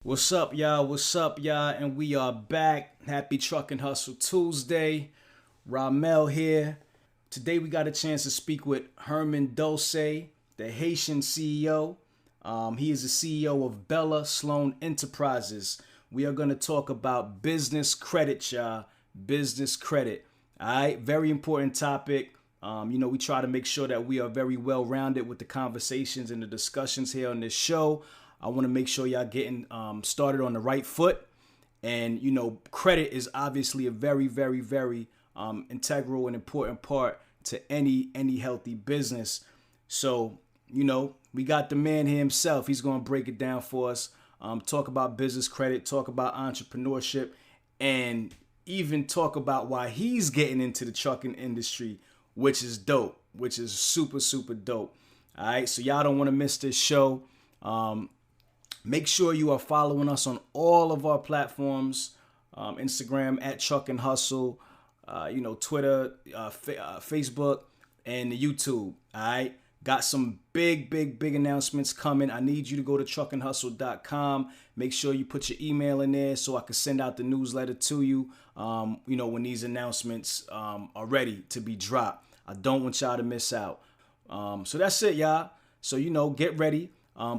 What's up, y'all? What's up, y'all? And we are back. Happy Truck and Hustle Tuesday. Ramel here. Today we got a chance to speak with Herman Dulce, the Haitian CEO. He is the CEO of Bella Sloan Enterprises. We are going to talk about business credit, y'all. Business credit. All right, very important topic. We try to make sure that we are very well rounded with the conversations and the discussions here on this show. I want to make sure y'all getting started on the right foot. And, credit is obviously a very, very, very integral and important part to any healthy business. So, we got the man here himself. He's going to break it down for us, talk about business credit, talk about entrepreneurship, and even talk about why he's getting into the trucking industry, which is dope, which is super, super dope. All right, so y'all don't want to miss this show. Make sure you are following us on all of our platforms, Instagram at Truck and Hustle, Twitter, Facebook, and the YouTube. All right. Got some big announcements coming. I need you to go to truckandhustle.com. Make sure you put your email in there so I can send out the newsletter to you, when these announcements are ready to be dropped. I don't want y'all to miss out. So that's it, y'all. So, get ready.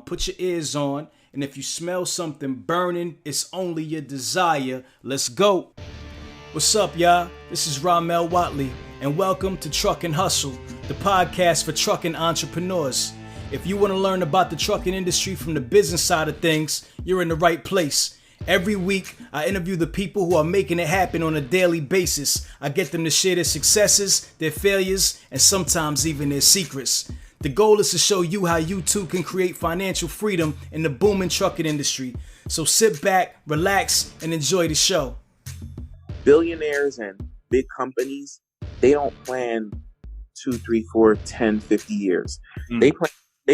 Put your ears on. And if you smell something burning, it's only your desire. Let's go. What's up, y'all? This is Ramel Watley, and welcome to Truck and Hustle, the podcast for trucking entrepreneurs. If you want to learn about the trucking industry from the business side of things, you're in the right place. Every week, I interview the people who are making it happen on a daily basis. I get them to share their successes, their failures, and sometimes even their secrets. The goal is to show you how you too can create financial freedom in the booming trucking industry. So sit back, relax, and enjoy the show. Billionaires and big companies, they don't plan 2, 3, 4, 10, 50 years. They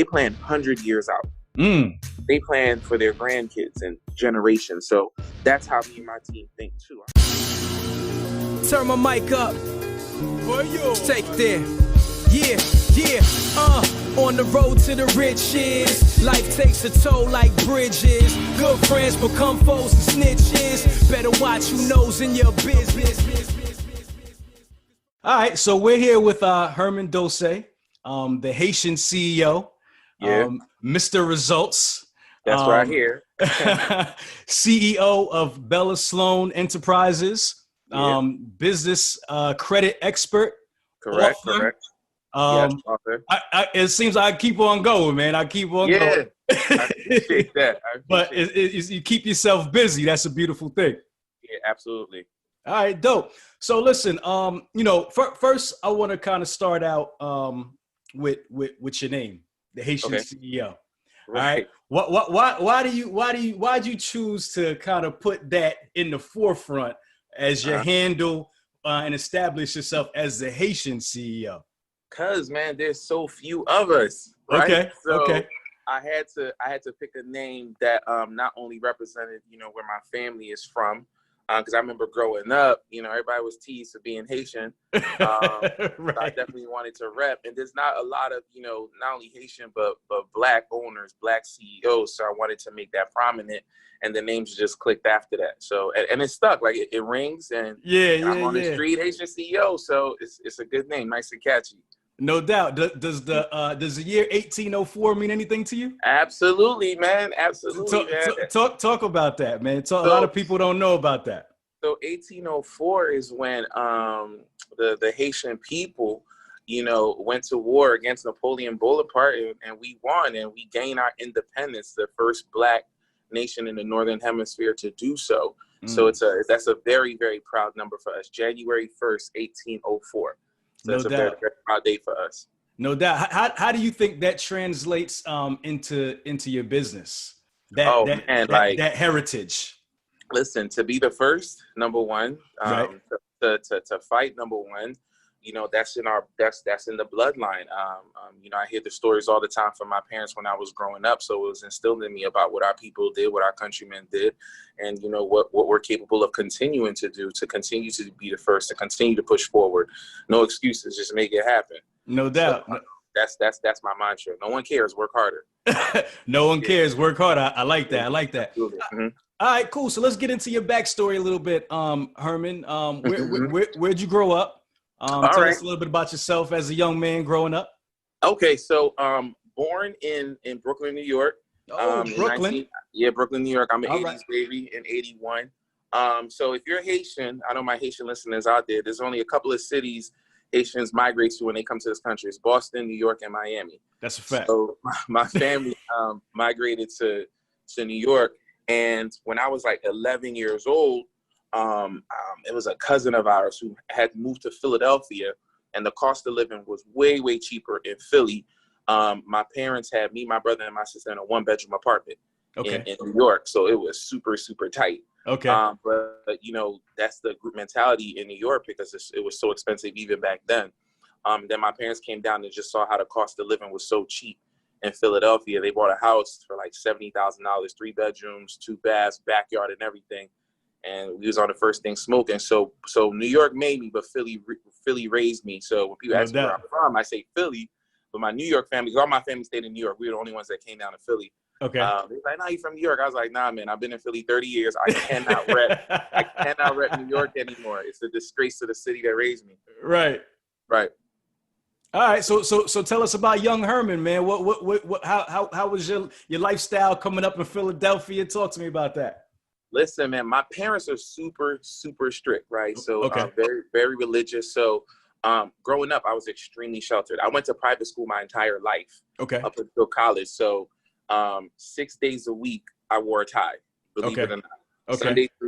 plan 100 years out. They plan for their grandkids and generations. So that's how me and my team think too. Turn my mic up. Take there. Yeah. On the road to the riches. Life takes a toll like bridges. Good friends become foes and snitches. Better watch who knows in your business. All right, so we're here with Herman Dulce, the Haitian CEO, Mr. Results. That's what I hear. CEO of Bella Sloan Enterprises, business credit expert. Correct. Yes, it seems I keep on going, man. I keep on going. I appreciate that. But you keep yourself busy. That's a beautiful thing. Yeah, absolutely. All right, dope. So listen, first I want to kind of start out with your name, the Haitian CEO. Right. All right. Why'd you choose to kind of put that in the forefront as your handle and establish yourself as the Haitian CEO? Cause man, there's so few of us. Right? Okay. I had to pick a name that not only represented where my family is from, because I remember growing up, everybody was teased for being Haitian. Right. So I definitely wanted to rep, and there's not a lot of not only Haitian but Black owners, Black CEOs. So I wanted to make that prominent, and the names just clicked after that. So and it stuck, like it rings, and I'm on the street Haitian CEO. So it's a good name, nice and catchy. No doubt. Does the year 1804 mean anything to you? Absolutely, man. Absolutely. Talk about that, man. A lot of people don't know about that. So 1804 is when the Haitian people, went to war against Napoleon Bonaparte, and we won, and we gained our independence, the first Black nation in the Northern Hemisphere to do so. So that's a very, very proud number for us. January 1st, 1804. So that's a very, very proud day for us. No doubt. How do you think that translates into your business? That heritage. Listen, to be the first, number one, to fight, number one, that's in the bloodline. I hear the stories all the time from my parents when I was growing up. So it was instilled in me about what our people did, what our countrymen did, and what we're capable of continuing to do, to continue to be the first, to continue to push forward. No excuses, just make it happen. No doubt. So, that's my mantra. No one cares. Work harder. No one cares. Work hard. I like that. I like that. Mm-hmm. All right, cool. So let's get into your backstory a little bit, Herman. Where'd you grow up? Tell us a little bit about yourself as a young man growing up. Okay, so born in Brooklyn, New York. Brooklyn. Brooklyn, New York. I'm an All 80s right. baby in 81. So if you're Haitian, I know my Haitian listeners out there, there's only a couple of cities Haitians migrate to when they come to this country. It's Boston, New York, and Miami. That's a fact. So my family migrated to New York. And when I was like 11 years old, it was a cousin of ours who had moved to Philadelphia, and the cost of living was way, way cheaper in Philly. My parents had me, my brother, and my sister in a 1-bedroom apartment in New York. So it was super, super tight. Okay. But you know, that's the group mentality in New York because it was so expensive even back then. Then my parents came down and just saw how the cost of living was so cheap in Philadelphia. They bought a house for like $70,000, 3 bedrooms, 2 baths, backyard, and everything. And we was on the first thing smoking. So New York made me, but Philly raised me. So when people ask me where I'm from, I say Philly. But my New York family, because all my family stayed in New York. We were the only ones that came down to Philly. Okay. They were like, "No, you from New York?" I was like, "Nah, man, I've been in Philly 30 years. I cannot rep New York anymore. It's a disgrace to the city that raised me." Right. All right, so tell us about young Herman, man. How was your lifestyle coming up in Philadelphia? Talk to me about that. Listen, man, my parents are super, super strict, right? So very, very religious. So growing up, I was extremely sheltered. I went to private school my entire life, up until college. So 6 days a week, I wore a tie, believe it or not.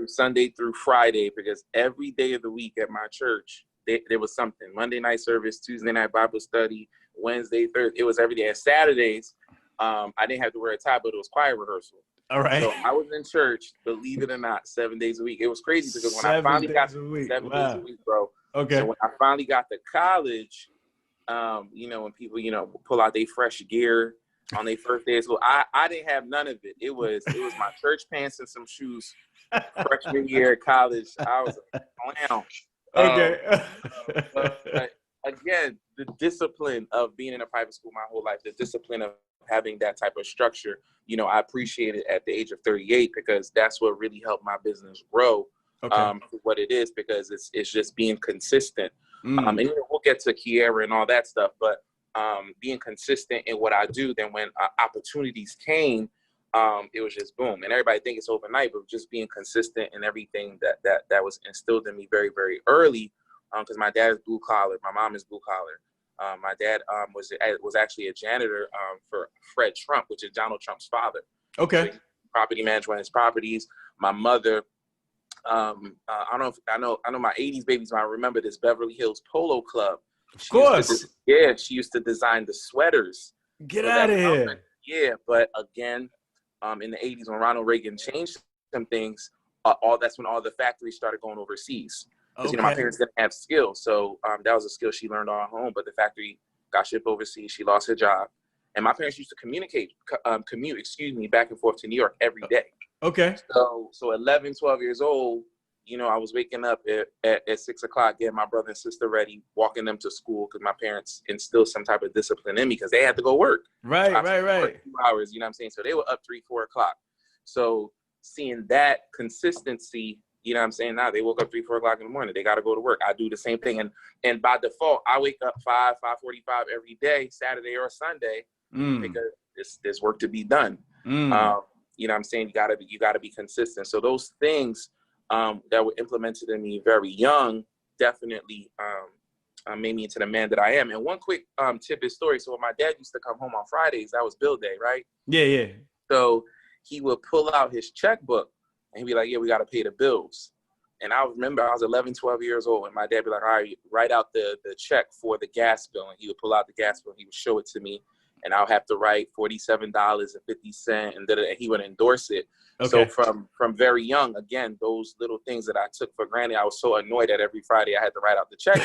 Sunday through Friday, because every day of the week at my church, there was something. Monday night service, Tuesday night Bible study, Wednesday, Thursday. It was every day. And Saturdays, I didn't have to wear a tie, but it was choir rehearsal. All right. So I was in church, believe it or not, 7 days a week. It was crazy because when I finally got 7 days a week, bro. Okay. So when I finally got to college, when people, pull out their fresh gear on their first day of school, I didn't have none of it. It was my church pants and some shoes. Freshman year at college, I was a clown. But again, the discipline of being in a private school my whole life, the discipline of having that type of structure, I appreciate it at the age of 38 because that's what really helped my business grow to what it is, because it's just being consistent. And we'll get to Kiera and all that stuff, but being consistent in what I do, then when opportunities came, it was just boom. And everybody think it's overnight, but just being consistent in everything that was instilled in me very, very early. Because my dad is blue collar, my mom is blue collar. My dad was actually a janitor for Fred Trump, which is Donald Trump's father. Okay. So property management his properties. My mother, I know my 80s babies might remember this Beverly Hills Polo Club. Of course. She used to design the sweaters. Get out of here. Yeah, but again, in the 80s when Ronald Reagan changed some things, that's when all the factories started going overseas. Because my parents didn't have skills, so that was a skill she learned on home. But the factory got shipped overseas. She lost her job, and my parents used to commute back and forth to New York every day. Okay. So 11, 12 years old, I was waking up at 6 o'clock, getting my brother and sister ready, walking them to school because my parents instilled some type of discipline in me because they had to go work. Right. 2 hours, you know what I'm saying? So they were up 3, 4 o'clock. So seeing that consistency, you know what I'm saying? Now they woke up 3, 4 o'clock in the morning. They got to go to work. I do the same thing. And by default, I wake up 5:45 every day, Saturday or Sunday, because there's work to be done. You know what I'm saying? You gotta be consistent. So those things that were implemented in me very young definitely made me into the man that I am. And one quick tidbit story. So when my dad used to come home on Fridays, that was bill day, right? Yeah. So he would pull out his checkbook and he'd be like, yeah, we got to pay the bills. And I remember I was 11, 12 years old, and my dad would be like, all right, write out the check for the gas bill. And he would pull out the gas bill and he would show it to me. And I'll have to write $47.50, and he would endorse it. Okay. So from very young, again, those little things that I took for granted, I was so annoyed that every Friday I had to write out the check.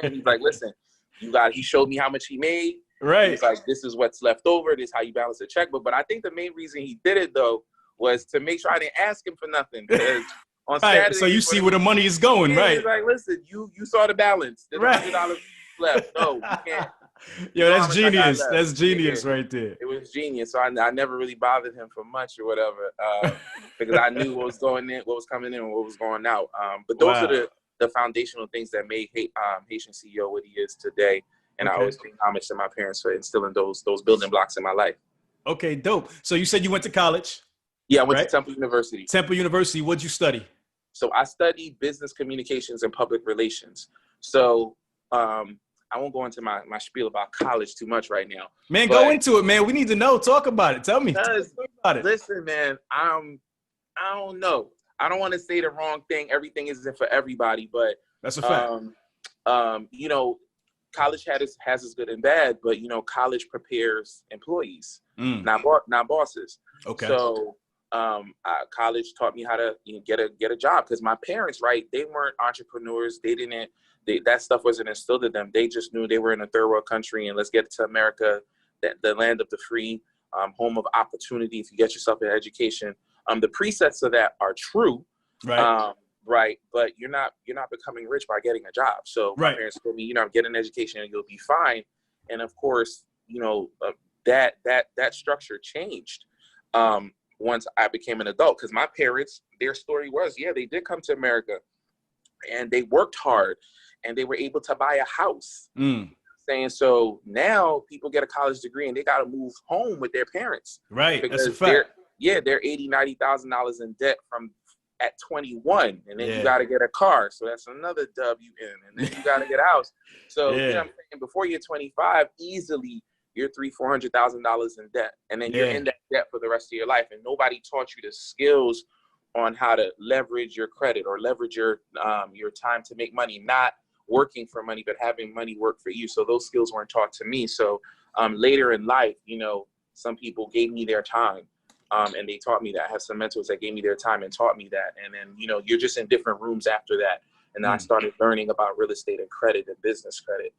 And he's like, listen, he showed me how much he made. Right. He's like, this is what's left over. This is how you balance the checkbook. But I think the main reason he did it, though, was to make sure I didn't ask him for nothing. Because on Saturday, so you see where the money is going, right? He's like, listen, you saw the balance. There's $100 left. No, you can't. You Yo, know how that's much I got genius. left. That's Yeah, genius right there. it was genius. So I never really bothered him for much or whatever, because I knew what was going in, what was coming in, and what was going out. But those are Wow. the foundational things that made Haitian CEO what he is today. And I Okay. always pay homage to my parents for instilling those building blocks in my life. Okay, dope. So you said you went to college, Yeah, I went to right? Temple University. Temple University. What'd you study? So I studied business communications and public relations. So I won't go into my spiel about college too much right now. Man, but go into it, man. We need to know. Talk about it. Tell me about it. Listen, man, I don't know. I don't want to say the wrong thing. Everything isn't for everybody, but That's a fact. you know, college has its good and bad, but you know, college prepares employees, not bosses. Okay. So college taught me how to get a job, because my parents, right, they weren't entrepreneurs. That stuff wasn't instilled in them. They just knew they were in a third world country, and let's get to America, the land of the free, home of opportunity. If you get yourself an education, the presets of that are true, Right. right? But you're not becoming rich by getting a job. So my parents told me, get an education and you'll be fine. And of course, that structure changed once I became an adult, because my parents, their story was, they did come to America and they worked hard and they were able to buy a house. Saying so now people get a college degree and they got to move home with their parents. Right. That's a fact. They're $80,000-$90,000 in debt from at 21, and then you got to get a car, so that's another W in, and then you got to get a house. So you know what I'm saying, before you're 25, easily you're $300,000-$400,000 in debt, and then you're in that debt for the rest of your life, and nobody taught you the skills on how to leverage your credit or leverage your time to make money, not working for money, but having money work for you. So those skills weren't taught to me. So later in life, some people gave me their time, and they taught me that. I have some mentors that gave me their time and taught me that. And then, you're just in different rooms after that. And then I started learning about real estate and credit and business credit,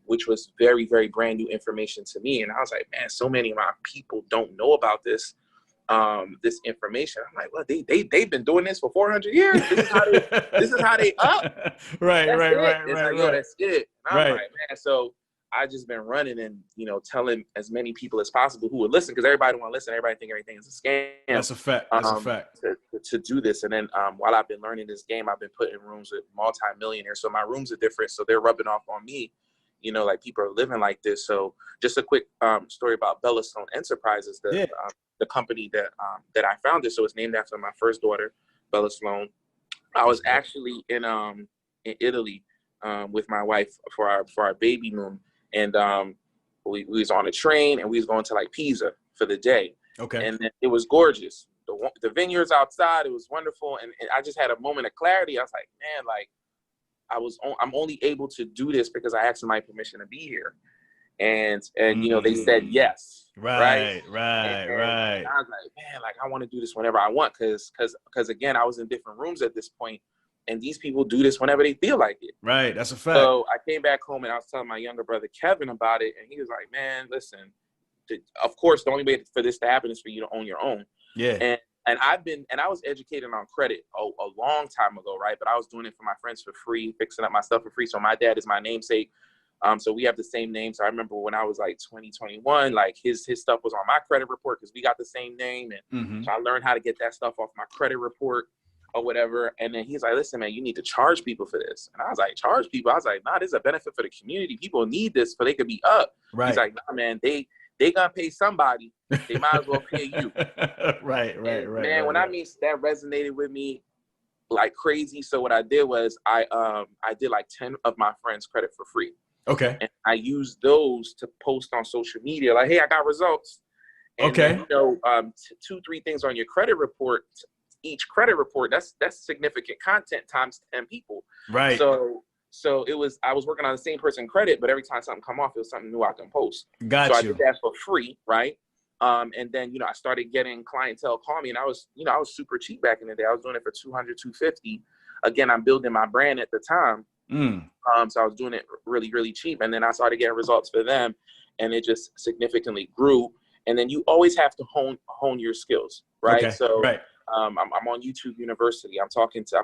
which was very, very brand new information to me. And I was like, man, so many of my people don't know about this information. I'm like, well, they've been doing this for 400 years. This is how they up. Right. That's it. And I'm like, man, so I just been running and, telling as many people as possible who would listen, because everybody don't want to listen. Everybody think everything is a scam. That's a fact. That's a fact. To do this. And then while I've been learning this game, I've been put in rooms with multi-millionaires. So my rooms are different. So they're rubbing off on me, like people are living like this. So just a quick story about Bella Stone Enterprises, the company that I founded. So it's named after my first daughter, Bella Sloan. I was actually in Italy with my wife for our baby moon, and we was on a train and we was going to like Pisa for the day. Okay. And it was gorgeous. The vineyards outside, it was wonderful, and I just had a moment of clarity. I was like, man, like I'm only able to do this because I asked my permission to be here. And they said yes. Right. And I was like, man, like I want to do this whenever I want, because again, I was in different rooms at this point, and these people do this whenever they feel like it. Right. That's a fact. So I came back home and I was telling my younger brother Kevin about it, and he was like, man, listen, of course the only way for this to happen is for you to own your own. Yeah. And I was educated on credit a long time ago, right? But I was doing it for my friends for free, fixing up my stuff for free. So my dad is my namesake. So we have the same name. So I remember when I was like 21, like his stuff was on my credit report because we got the same name. And so I learned how to get that stuff off my credit report or whatever. And then he's like, listen, man, you need to charge people for this. And I was like, charge people? I was like, nah, this is a benefit for the community. People need this so they could be up. Right. He's like, nah, man, they gonna pay somebody. They might as well pay you. Right. Man, when I mean that resonated with me like crazy. So what I did was I did like 10 of my friends' credit for free. Okay. And I used those to post on social media, like, hey, I got results. And then, 2-3 things on your credit report. Each credit report, that's significant content times 10 people. Right. So I was working on the same person credit, but every time something come off, it was something new I can post. Got you. I did that for free, right? And then, I started getting clientele call me, and I was super cheap back in the day. I was doing it for $200, $250. Again, I'm building my brand at the time. So I was doing it really, really cheap. And then I started getting results for them, and it just significantly grew. And then you always have to hone your skills, right? Okay, so I'm on YouTube University. I'm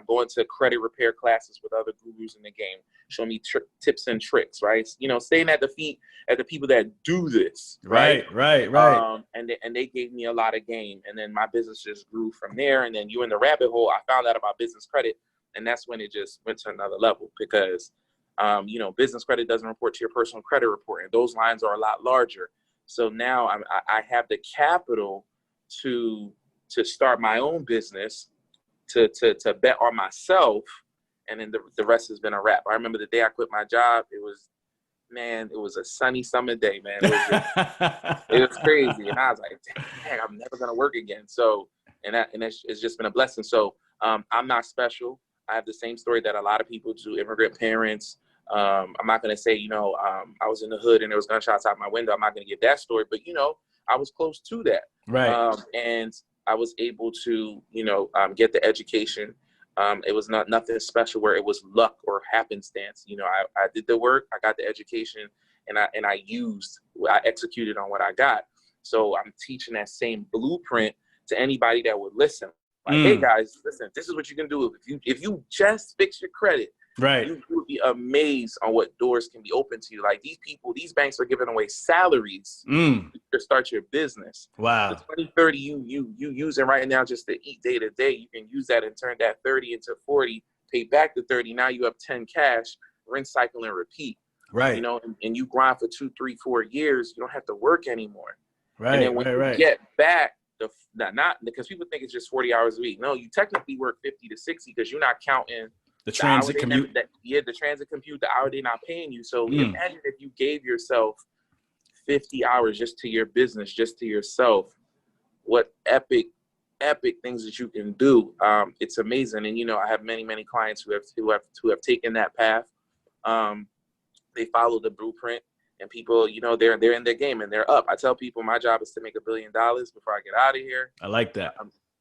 going to credit repair classes with other gurus in the game. Show me tips and tricks, right? You know, staying at the feet at the people that do this, right? Right. And they gave me a lot of game, and then my business just grew from there. And then you in the rabbit hole, I found out about business credit, and that's when it just went to another level because, you know, business credit doesn't report to your personal credit report, and those lines are a lot larger. So now I have the capital to start my own business, to bet on myself, and then the rest has been a wrap. I remember the day I quit my job. It was a sunny summer day, man. It was crazy, and I was like, dang, I'm never gonna work again. So, it's just been a blessing. So, I'm not special. I have the same story that a lot of people do. Immigrant parents. I'm not gonna say, you know, I was in the hood and there was gunshots out my window. I'm not gonna give that story, but you know, I was close to that. Right. And I was able to, you know, get the education. It was nothing special where it was luck or happenstance. You know, I did the work, I got the education, and I executed on what I got. So I'm teaching that same blueprint to anybody that would listen. Like, hey guys, listen, this is what you can do if you just fix your credit. Right. You would be amazed on what doors can be open to you. Like these banks are giving away salaries to start your business. Wow. The 2030 you using right now just to eat day to day, you can use that and turn that 30 into 40, pay back the 30. Now you have 10 cash, rinse, cycle, and repeat. Right. You know, and you grind for 2, 3, 4 years, you don't have to work anymore. Right. And then when you get back, not because people think it's just 40 hours a week. No, you technically work 50 to 60 because you're not counting the transit commute. The transit commute, the hour they're not paying you. So imagine if you gave yourself 50 hours just to your business, just to yourself, what epic things that you can do. It's amazing. And, you know, I have many clients who have taken that path. They follow the blueprint, and people, you know, they're in their game and they're up. I tell people my job is to make $1 billion before I get out of here. I like that.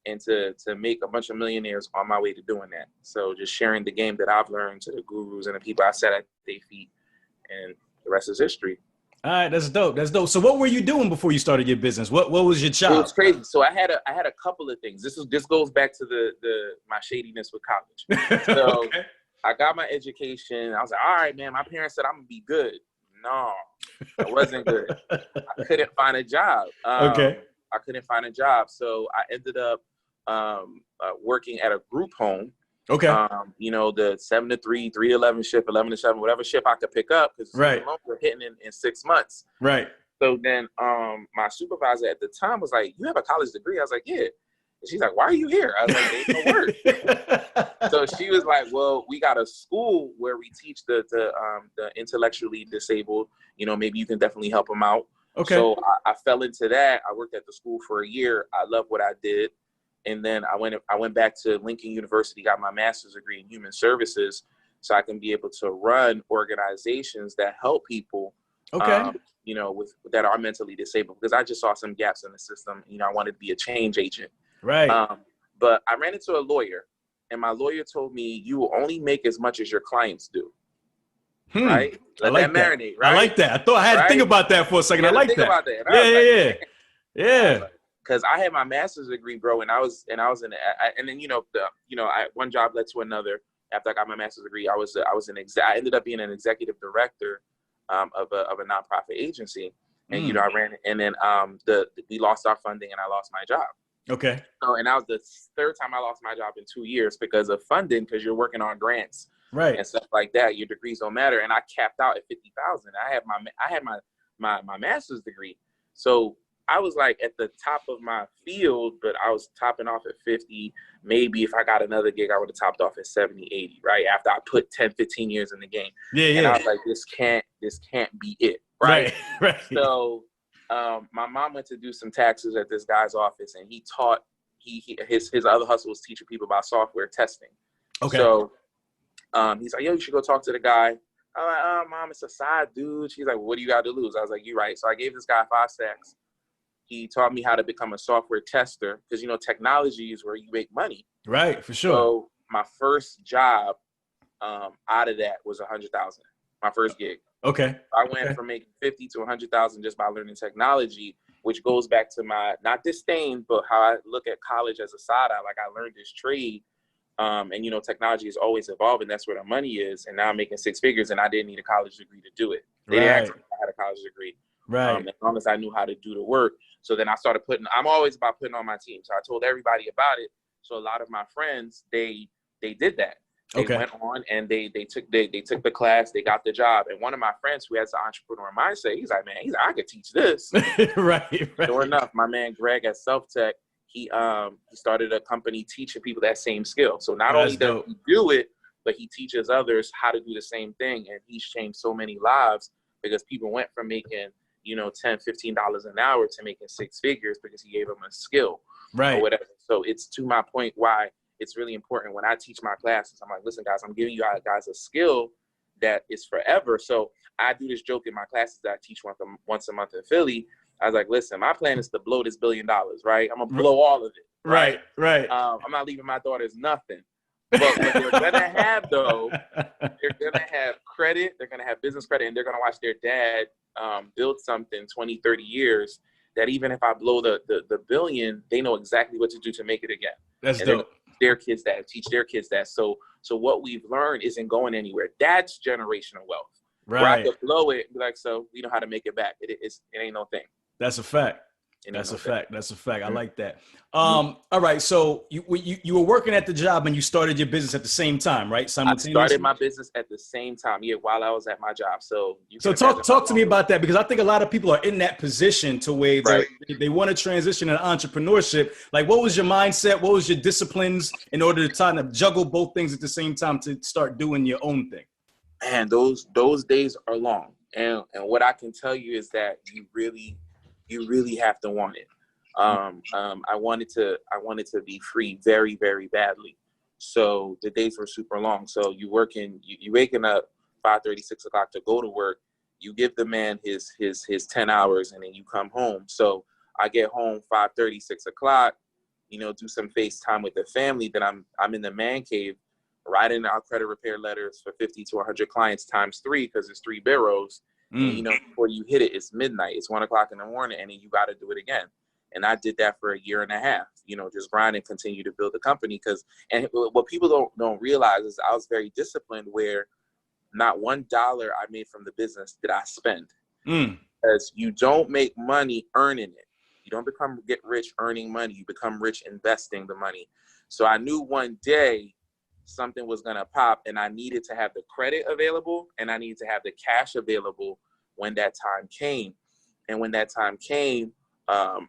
And to make a bunch of millionaires on my way to doing that. So just sharing the game that I've learned to the gurus and the people I sat at their feet, and the rest is history. All right, that's dope. So what were you doing before you started your business? What was your job? It was crazy. So I had a couple of things. This goes back to my shadiness with college. So okay. I got my education. I was like, all right, man, my parents said I'm gonna be good. No, I wasn't good. I couldn't find a job. Okay. I couldn't find a job. So I ended up working at a group home. Okay. You know, the 7 to 3, 3 to 11 shift, 11 to 7, whatever shift I could pick up, because right. we're hitting in 6 months. Right. So then my supervisor at the time was like, you have a college degree? I was like, yeah. And she's like, why are you here? I was like, there's no work. So she was like, well, we got a school where we teach the intellectually disabled. You know, maybe you can definitely help them out. Okay. So I fell into that. I worked at the school for a year. I loved what I did. And then I went back to Lincoln University, got my master's degree in human services, so I can be able to run organizations that help people, okay, you know, that are mentally disabled, because I just saw some gaps in the system. You know, I wanted to be a change agent. Right. But I ran into a lawyer, and my lawyer told me, you will only make as much as your clients do. Right? Let that marinate, right? I like that. I thought I had to think about that for a second. I like that. Think about that. Yeah. Because I had my master's degree, bro, and I was and then one job led to another. After I got my master's degree, I ended up being an executive director of a nonprofit agency, and you know, I ran, and then we lost our funding, and I lost my job. Okay. So, and that was the third time I lost my job in 2 years because of funding, because you're working on grants, right, and stuff like that. Your degrees don't matter, and I capped out at 50,000. I had my master's degree, so I was like at the top of my field, but I was topping off at 50. Maybe if I got another gig, I would have topped off at 70, 80, right? After I put 10, 15 years in the game. Yeah. And I was like, this can't be it, right? Right. So my mom went to do some taxes at this guy's office, and he taught, his other hustle was teaching people about software testing. Okay. So he's like, yo, you should go talk to the guy. I'm like, oh, mom, it's a side dude. She's like, well, what do you got to lose? I was like, you're right. So I gave this guy 5 stacks. He taught me how to become a software tester, because, you know, technology is where you make money. Right, for sure. So my first job out of that was 100,000. My first gig. Okay. I went from making 50 to 100,000 just by learning technology. which goes back to my, not disdain, but how I look at college as a side eye. Like, I learned this trade, and, you know, technology is always evolving. That's where the money is. And now I'm making six figures, and I didn't need a college degree to do it. They didn't ask me if I had a college degree. Right. As long as I knew how to do the work. So then I started I'm always about putting on my team. So I told everybody about it. So a lot of my friends, they did that. They went on and they took the class, they got the job. And one of my friends who has the entrepreneur mindset, he's like, I could teach this. Right. Sure enough, my man Greg at Self Tech, he started a company teaching people that same skill. So not only does he do it, but he teaches others how to do the same thing. And he's changed so many lives because people went from making, you know, $10, $15 an hour to making six figures because he gave them a skill, right, or whatever. So it's to my point why it's really important when I teach my classes. I'm like, listen, guys, I'm giving you guys a skill that is forever. So I do this joke in my classes that I teach once a month in Philly. I was like, listen, my plan is to blow this $1 billion, right? I'm gonna blow all of it. Right. I'm not leaving my daughters nothing. But what they're gonna have, though, they're gonna have credit, they're gonna have business credit, and they're gonna watch their dad build something 20, 30 years that even if I blow the billion, they know exactly what to do to make it again. That's and dope. Their kids that, teach their kids that. So what we've learned isn't going anywhere. That's generational wealth. Right. Where I could blow it and be like, so we know how to make it back. It ain't no thing. That's a fact. That's a fact. Mm-hmm. I like that. All right. So you were working at the job and you started your business at the same time, right? Simultaneously? I started my business at the same time, while I was at my job. So talk to me about that, because I think a lot of people are in that position to where they want to transition into entrepreneurship. Like, what was your mindset? What was your disciplines in order to try to juggle both things at the same time to start doing your own thing? Man, those days are long. And what I can tell you is that you really have to want it. I wanted to be free very, very badly. So the days were super long. So you waking up 5:30, 6 o'clock to go to work. You give the man his 10 hours and then you come home. So I get home 5:30, 6 o'clock, you know, do some FaceTime with the family. Then I'm in the man cave writing out credit repair letters for 50 to 100 clients times 3, because it's 3 bureaus. And, you know, before you hit it, it's midnight. It's 1 o'clock in the morning, and then you got to do it again. And I did that for a year and a half, you know, just grind and continue to build the company. And what people don't realize is I was very disciplined, where not $1 I made from the business did I spend. Because you don't make money earning it. You don't get rich earning money. You become rich investing the money. So I knew one day something was going to pop, and I needed to have the credit available and I needed to have the cash available when that time came. And when that time came, I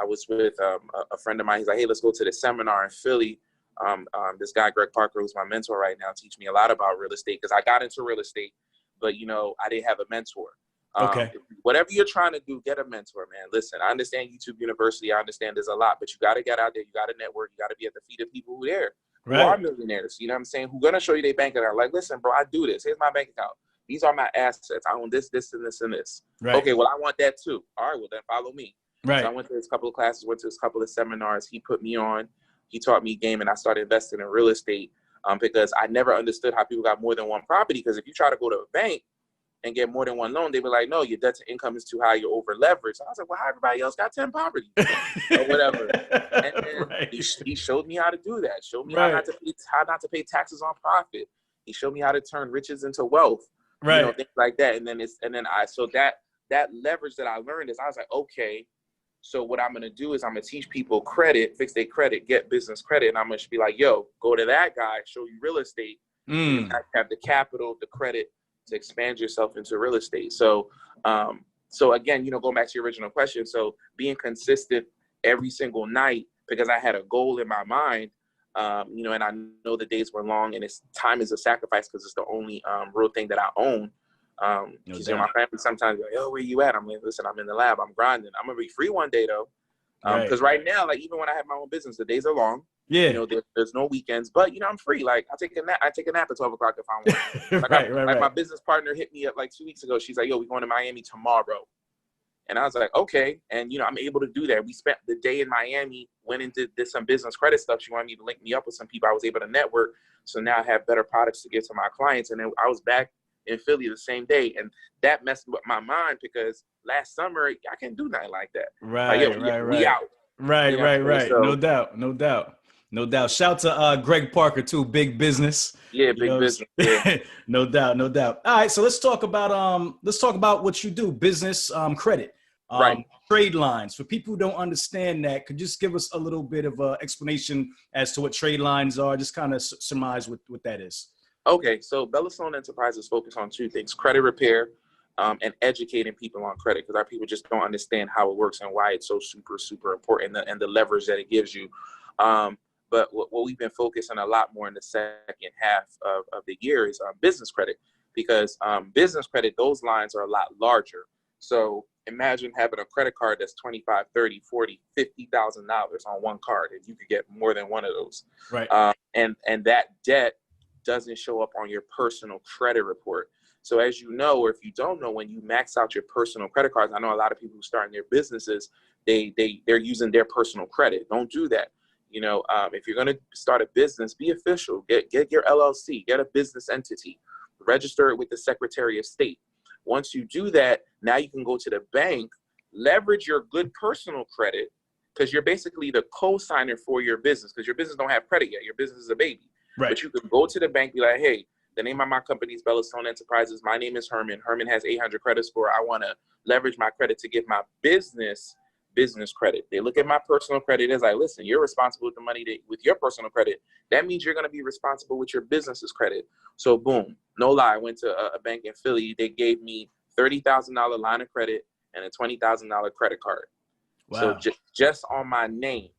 was with a friend of mine. He's like, hey, let's go to the seminar in Philly. This guy, Greg Parker, who's my mentor right now, teach me a lot about real estate, because I got into real estate, but, you know, I didn't have a mentor. Whatever you're trying to do, get a mentor, man. Listen, I understand YouTube University. I understand there's a lot, but you got to get out there. You got to network. You got to be at the feet of people who are there. Who are millionaires, you know what I'm saying? Who gonna show you their bank account? Like, listen, bro, I do this. Here's my bank account. These are my assets. I own this, this, and this, and this. Right. Okay, well, I want that too. All right, well, then follow me. Right. So I went to his couple of classes, went to his couple of seminars. He put me on. He taught me game, and I started investing in real estate because I never understood how people got more than one property. Because if you try to go to a bank and get more than one loan, they were like, no, your debt to income is too high, you're over leveraged. I was like, well, how everybody else got 10 properties or whatever. And then he showed me how to do that. Showed me how not to pay taxes on profit. He showed me how to turn riches into wealth, you know, things like that. So that leverage that I learned is, I was like, okay, so what I'm going to do is I'm going to teach people credit, fix their credit, get business credit. And I'm going to be like, yo, go to that guy, show you real estate. You have the capital, the credit to expand yourself into real estate. So again, you know, going back to your original question, so being consistent every single night, because I had a goal in my mind, you know, and I know the days were long, and time is a sacrifice, because it's the only real thing that I own. Because, you know, my family sometimes be like, yo, where you at? I'm like, listen, I'm in the lab, I'm grinding. I'm gonna be free one day though. Because right now, like, even when I have my own business, the days are long. You know, there's no weekends, but, you know, I'm free. Like, I take a nap at 12 o'clock if I want. Like, my business partner hit me up like 2 weeks ago. She's like, yo, we're going to Miami tomorrow. And I was like, okay. And, you know, I'm able to do that. We spent the day in Miami, went and did some business credit stuff. She wanted me to link me up with some people. I was able to network. So now I have better products to give to my clients. And then I was back in Philly the same day. And that messed with my mind because last summer I couldn't do nothing like that. Right, Like, yo, right, we right. out. Right, You know right, what I'm saying? right. So No doubt, no doubt, no doubt. Shout to Greg Parker too, big business. yeah, You big know, business. Yeah. no doubt, no doubt. All right, so let's talk about what you do, business credit, Right. trade lines. For people who don't understand that, could you just give us a little bit of a explanation as to what trade lines are? Just kind of surmise what that is. Okay, so Bellastone Enterprises focus on two things: credit repair, and educating people on credit, because our people just don't understand how it works and why it's so super, super important, and the leverage that it gives you. But what we've been focusing a lot more in the second half of the year is business credit, because business credit, those lines are a lot larger. So imagine having a credit card that's 25, 30, 40, $50,000 on one card, and you could get more than one of those. Right. And that debt doesn't show up on your personal credit report. So as you know, or if you don't know, when you max out your personal credit cards, I know a lot of people who start their businesses, they're using their personal credit. Don't do that. You know, if you're going to start a business, be official. Get your LLC, get a business entity, register it with the Secretary of State. Once you do that, now you can go to the bank, leverage your good personal credit, because you're basically the co-signer for your business, because your business don't have credit yet. Your business is a baby. Right. But you can go to the bank, be like, hey, the name of my company is Bellastone Enterprises. My name is Herman. Herman has 800 credit score. I want to leverage my credit to give my business credit. They look at my personal credit as like, listen, you're responsible with the money with your personal credit. That means you're going to be responsible with your business's credit. So boom, no lie. I went to a bank in Philly. They gave me $30,000 line of credit and a $20,000 credit card. Wow. So just on my name.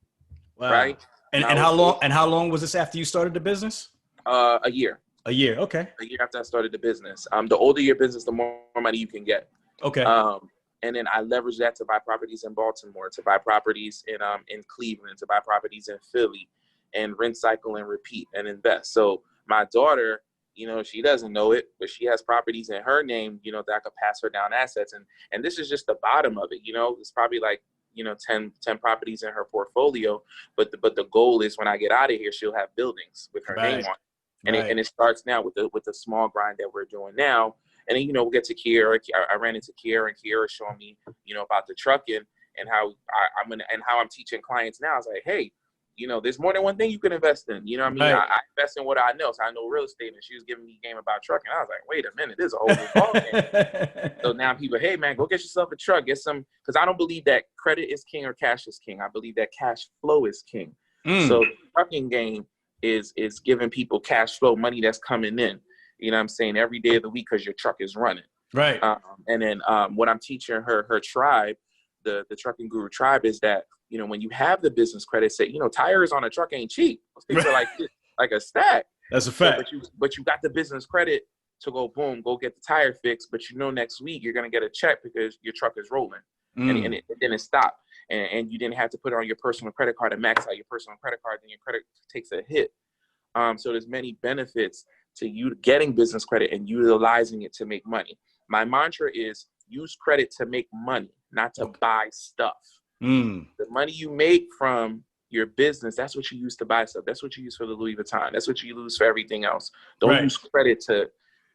Wow. Right. And how long was this after you started the business? A year. A year. Okay. A year after I started the business. The older your business, the more money you can get. Okay. And then I leveraged that to buy properties in Baltimore, to buy properties in Cleveland, to buy properties in Philly, and rent, cycle, and repeat and invest. So my daughter, you know, she doesn't know it, but she has properties in her name, you know, that I could pass her down assets. And this is just the bottom of it. You know, it's probably like, you know, 10 properties in her portfolio. But the goal is when I get out of here, she'll have buildings with her name on it. And it starts now with the small grind that we're doing now. And then, you know, we'll get to Kiera. I ran into Kiera, and Kiera showing me, you know, about the trucking and how I'm teaching clients now. I was like, hey, you know, there's more than one thing you can invest in. You know what I mean? Right. I invest in what I know. So I know real estate, and she was giving me game about trucking. I was like, wait a minute, this is a whole new ballgame. So now people, hey man, go get yourself a truck, get some, because I don't believe that credit is king or cash is king. I believe that cash flow is king. So the trucking game is giving people cash flow, money that's coming in. You know what I'm saying? Every day of the week, because your truck is running. Right. And then what I'm teaching her tribe, the Trucking Guru tribe, is that, you know, when you have the business credit, say, you know, tires on a truck ain't cheap. Those things are like a stack. That's a fact. So, but you got the business credit to go boom, go get the tire fixed. But you know, next week you're gonna get a check because your truck is rolling, and it didn't stop, and you didn't have to put it on your personal credit card and max out your personal credit card. Then your credit takes a hit. So there's many benefits to you getting business credit and utilizing it to make money. My mantra is use credit to make money, not to buy stuff. The money you make from your business, that's what you use to buy stuff. That's what you use for the Louis Vuitton. That's what you use for everything else. Don't use credit to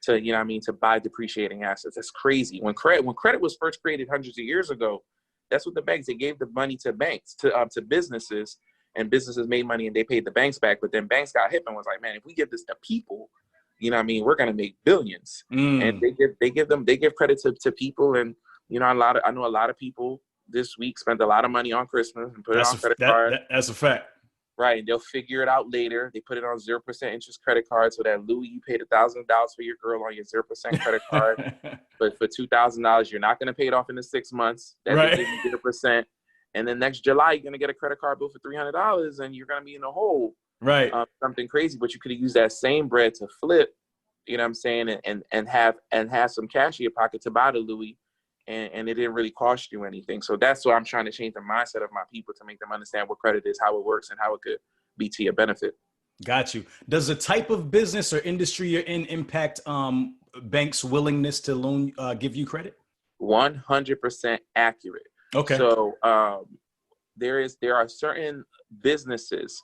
you know what I mean, to buy depreciating assets. That's crazy. When credit was first created hundreds of years ago, that's what the banks, they gave the money to banks, to businesses, and businesses made money and they paid the banks back. But then banks got hip and was like, man, if we give this to people, you know what I mean, we're gonna make billions. And they give credit to people. And you know, I know a lot of people this week spent a lot of money on Christmas and put it on credit card. That's a fact. Right, and they'll figure it out later. They put it on 0% interest credit card, so that Louis, you paid $1,000 for your girl on your 0% credit card, but for $2,000, you're not going to pay it off in the 6 months. That they give you 0%, and then next July you're going to get a credit card bill for $300, and you're going to be in the hole. Right, something crazy. But you could have used that same bread to flip. You know what I'm saying, and have some cash in your pocket to buy the Louis. And it didn't really cost you anything. So that's what I'm trying to change the mindset of my people, to make them understand what credit is, how it works, and how it could be to your benefit. Got you. Does the type of business or industry you're in impact banks' willingness to loan, give you credit? 100% accurate. Okay. So there are certain businesses,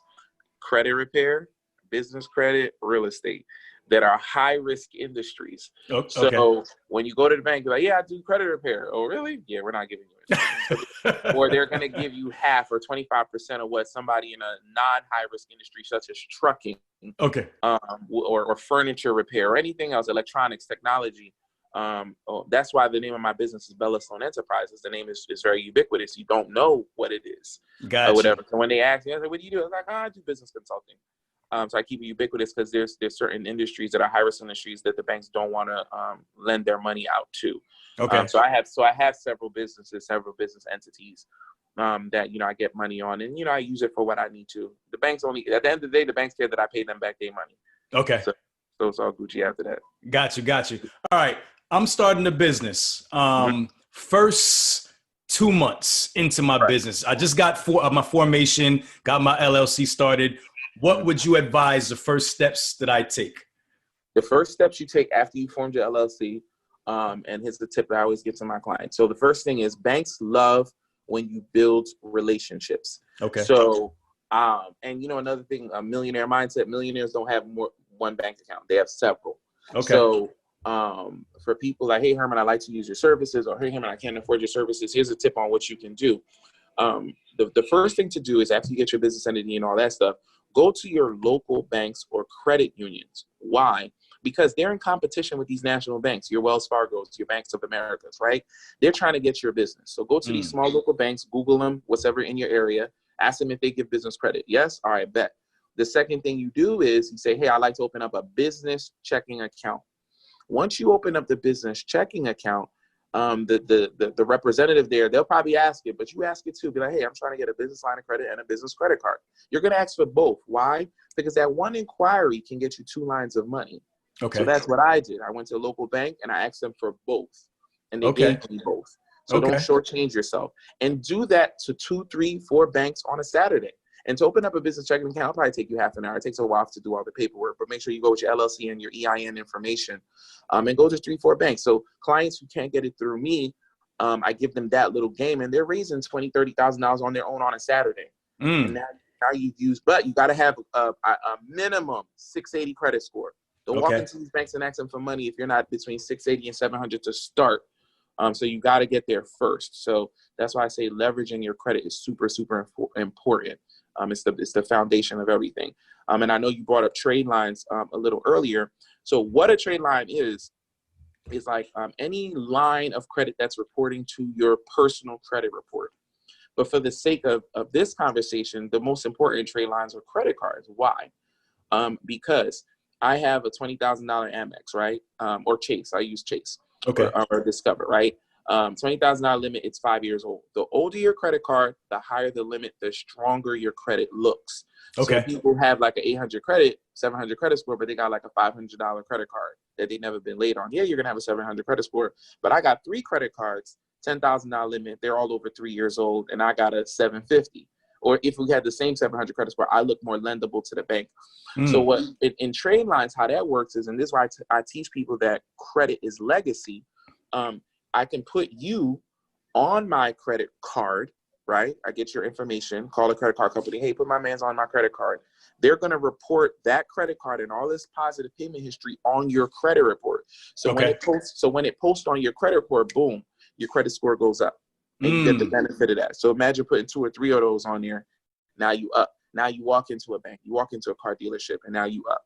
credit repair, business credit, real estate, that are high risk industries. Okay. So when you go to the bank, you're like, yeah, I do credit repair. Oh, really? Yeah, we're not giving you it. Or they're going to give you half or 25% of what somebody in a non-high risk industry, such as trucking, or furniture repair or anything else, electronics, technology. That's why the name of my business is Bella Sloan Enterprises. The name is very ubiquitous. You don't know what it is, or whatever. So when they ask me, I say, "What do you do?" I was like, I do business consulting. So I keep it ubiquitous because there's certain industries that are high risk industries that the banks don't want to lend their money out to. So I have several business entities that I get money on, and I use it for what I need to. The banks only, at the end of the day, the banks care that I pay them back their money. Okay. So it's all Gucci after that. Got you. All right. I'm starting a business. First 2 months into my business, I just got my formation, got my LLC started. What would you advise the first steps that I take? The first steps you take after you formed your LLC, and here's the tip that I always give to my clients. So the first thing is banks love when you build relationships. Okay. So, and another thing, a millionaire mindset, millionaires don't have one bank account. They have several. Okay. So, for people like, hey, Herman, I'd like to use your services, or hey, Herman, I can't afford your services. Here's a tip on what you can do. The first thing to do is after you get your business entity and all that stuff, go to your local banks or credit unions. Why? Because they're in competition with these national banks, your Wells Fargo's, your Banks of America's, right? They're trying to get your business. So go to these small local banks, Google them, whatever in your area, ask them if they give business credit. Yes? All right, bet. The second thing you do is you say, hey, I'd like to open up a business checking account. Once you open up the business checking account, the representative there, they'll probably ask it, but you ask it too. Be like, hey, I'm trying to get a business line of credit and a business credit card. You're going to ask for both. Why? Because that one inquiry can get you 2 lines of money. Okay. So that's what I did. I went to a local bank and I asked them for both, and they gave me both. So don't shortchange yourself, and do that to 2, 3, 4 banks on a Saturday. And to open up a business checking account, it'll probably take you half an hour. It takes a while to do all the paperwork, but make sure you go with your LLC and your EIN information, and go to 3, 4 banks. So clients who can't get it through me, I give them that little game, and they're raising $20,000, $30,000 on their own on a Saturday. And now you've used, but you got to have a minimum 680 credit score. Don't walk into these banks and ask them for money if you're not between 680 and 700 to start. So you got to get there first. So that's why I say leveraging your credit is super, super important. It's the foundation of everything. And I know you brought up trade lines a little earlier. So what a trade line is like any line of credit that's reporting to your personal credit report. But for the sake of this conversation, the most important trade lines are credit cards. Why? Because I have a $20,000 Amex, right? Or Chase. I use Chase or Discover, right? $20,000 limit. It's 5 years old. The older your credit card, the higher the limit, the stronger your credit looks. So people have like an 800 credit, 700 credit score, but they got like a $500 credit card that they never been late on. Yeah, you're gonna have a 700 credit score, but I got 3 credit cards, $10,000 limit. They're all over 3 years old, and I got a 750. Or if we had the same 700 credit score, I look more lendable to the bank. So what in trade lines, how that works is, and this is why I teach people that credit is legacy. I can put you on my credit card, right? I get your information, call a credit card company. Hey, put my man's on my credit card. They're going to report that credit card and all this positive payment history on your credit report. So when it posts on your credit report, boom, your credit score goes up. And you get the benefit of that. So imagine putting 2 or 3 of those on there. Now you up. Now you walk into a bank, you walk into a car dealership, and now you up.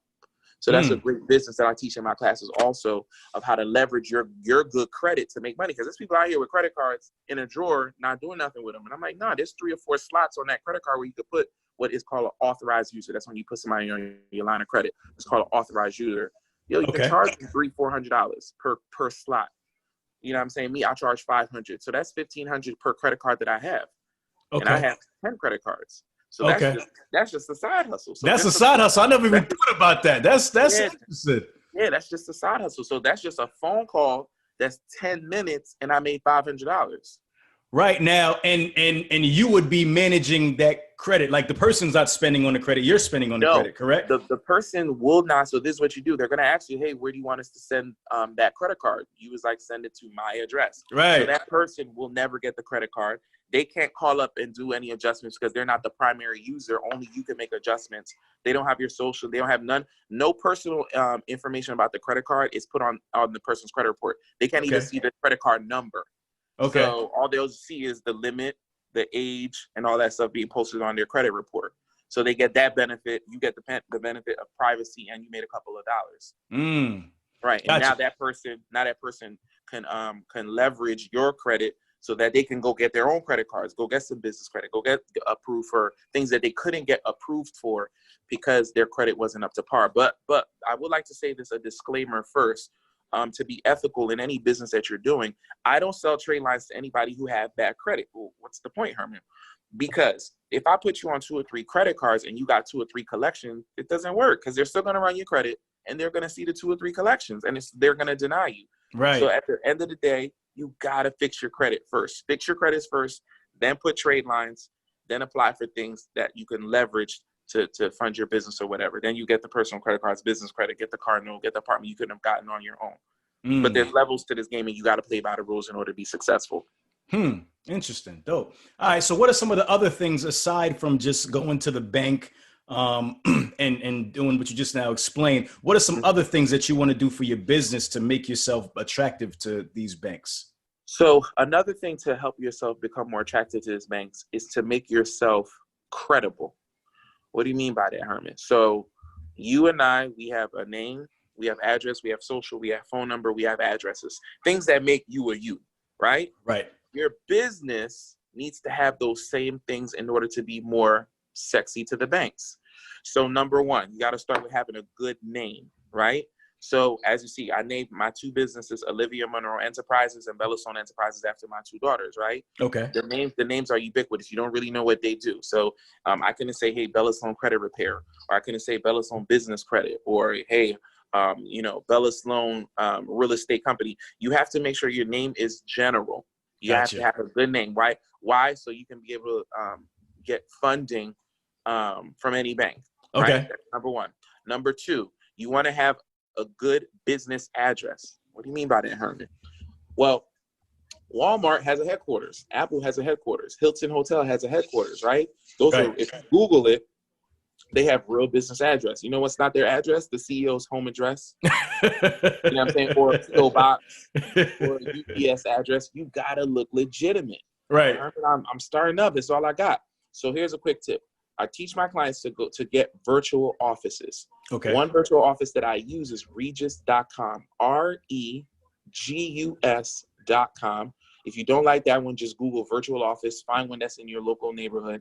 So that's a great business that I teach in my classes also, of how to leverage your good credit to make money. Because there's people out here with credit cards in a drawer, not doing nothing with them. And I'm like, nah, there's 3 or 4 slots on that credit card where you could put what is called an authorized user. That's when you put somebody on your line of credit. It's called an authorized user. You can charge them $300, $400 per slot. You know what I'm saying? Me, I charge $500. So that's $1,500 per credit card that I have. And I have 10 credit cards. So that's just a side hustle. So that's a side hustle. I never even thought about that. That's interesting. Yeah, that's just a side hustle. So that's just a phone call that's 10 minutes and I made $500. Right now, and you would be managing that credit. Like the person's not spending on the credit, you're spending on the credit, correct? The person will not. So this is what you do. They're going to ask you, hey, where do you want us to send that credit card? You was like, send it to my address. Right. So that person will never get the credit card. they can't call up and do any adjustments because they're not the primary user. Only you can make adjustments. They don't have your social. They don't have no personal information about the credit card is put on the person's credit report. They can't even see the credit card number. Okay. So all they'll see is the limit, the age, and all that stuff being posted on their credit report. So they get that benefit. You get the benefit of privacy, and you made a couple of dollars. Right. And Gotcha. now that person can leverage your credit so that they can go get their own credit cards, go get some business credit, go get approved for things that they couldn't get approved for because their credit wasn't up to par. But I would like to say this, a disclaimer first, to be ethical in any business that you're doing. I don't sell trade lines to anybody who have bad credit. Well, what's the point, Herman? Because if I put you on 2 or 3 credit cards and you got 2 or 3 collections, it doesn't work because they're still going to run your credit and they're going to see the 2 or 3 collections and they're going to deny you. Right. So at the end of the day, you got to fix your credit first. Fix your credits first, then put trade lines, then apply for things that you can leverage to fund your business or whatever. Then you get the personal credit cards, business credit, get the car note, get the apartment you couldn't have gotten on your own. But there's levels to this game and you got to play by the rules in order to be successful. Interesting. Dope. All right. So what are some of the other things aside from just going to the bank and doing what you just now explained? What are some other things that you want to do for your business to make yourself attractive to these banks? So another thing to help yourself become more attractive to these banks is to make yourself credible. What do you mean by that, Herman? So you and I, we have a name, we have address, we have social, we have phone number, we have addresses, things that make you a you, right? Right. Your business needs to have those same things in order to be more sexy to the banks. So number one, you got to start with having a good name, right? So as you see, I named my 2 businesses, Olivia Monroe Enterprises and Bellastone Enterprises, after my 2 daughters, right? Okay. The names are ubiquitous. You don't really know what they do. So I couldn't say, hey, Bellastone Credit Repair, or I couldn't say Bellastone Business Credit, or hey, Bellastone Real Estate Company. You have to make sure your name is general. You have to have a good name, right? Why? So you can be able to get funding from any bank. Okay. Right? That's number one. Number 2, you want to have a good business address. What do you mean by that, Herman? Well, Walmart has a headquarters. Apple has a headquarters. Hilton Hotel has a headquarters, right? Those are, if you Google it, they have real business address. You know what's not their address? The CEO's home address. You know what I'm saying? Or a PO box or a UPS address. You gotta look legitimate. Right. I'm starting up. That's all I got. So here's a quick tip. I teach my clients to get virtual offices. Okay. One virtual office that I use is Regus.com. REGUS.com. If you don't like that one, just Google virtual office. Find one that's in your local neighborhood.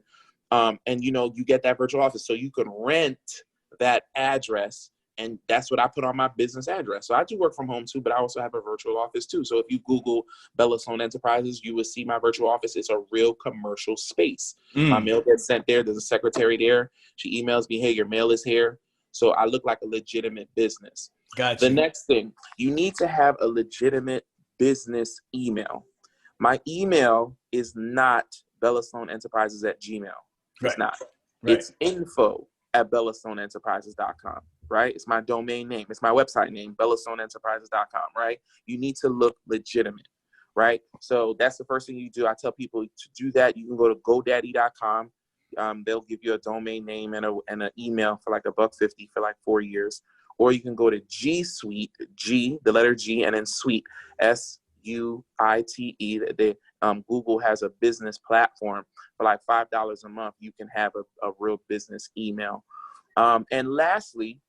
And you get that virtual office. So you can rent that address. And that's what I put on my business address. So I do work from home too, but I also have a virtual office too. So if you Google Bellastone Enterprises, you will see my virtual office. It's a real commercial space. My mail gets sent there. There's a secretary there. She emails me, hey, your mail is here. So I look like a legitimate business. Gotcha. The next thing, you need to have a legitimate business email. My email is not BellastoneEnterprises@gmail. It's not. Right. It's info@Bellastoneenterprises.com. Right? It's my domain name. It's my website name, Bellastoneenterprises.com, right? You need to look legitimate, right? So that's the first thing you do. I tell people to do that. You can go to GoDaddy.com. They'll give you a domain name and an email for like $150 for like 4 years. Or you can go to G Suite, G, the letter G, and then Suite, SUITE. Google has a business platform for like $5 a month. You can have a real business email. And lastly,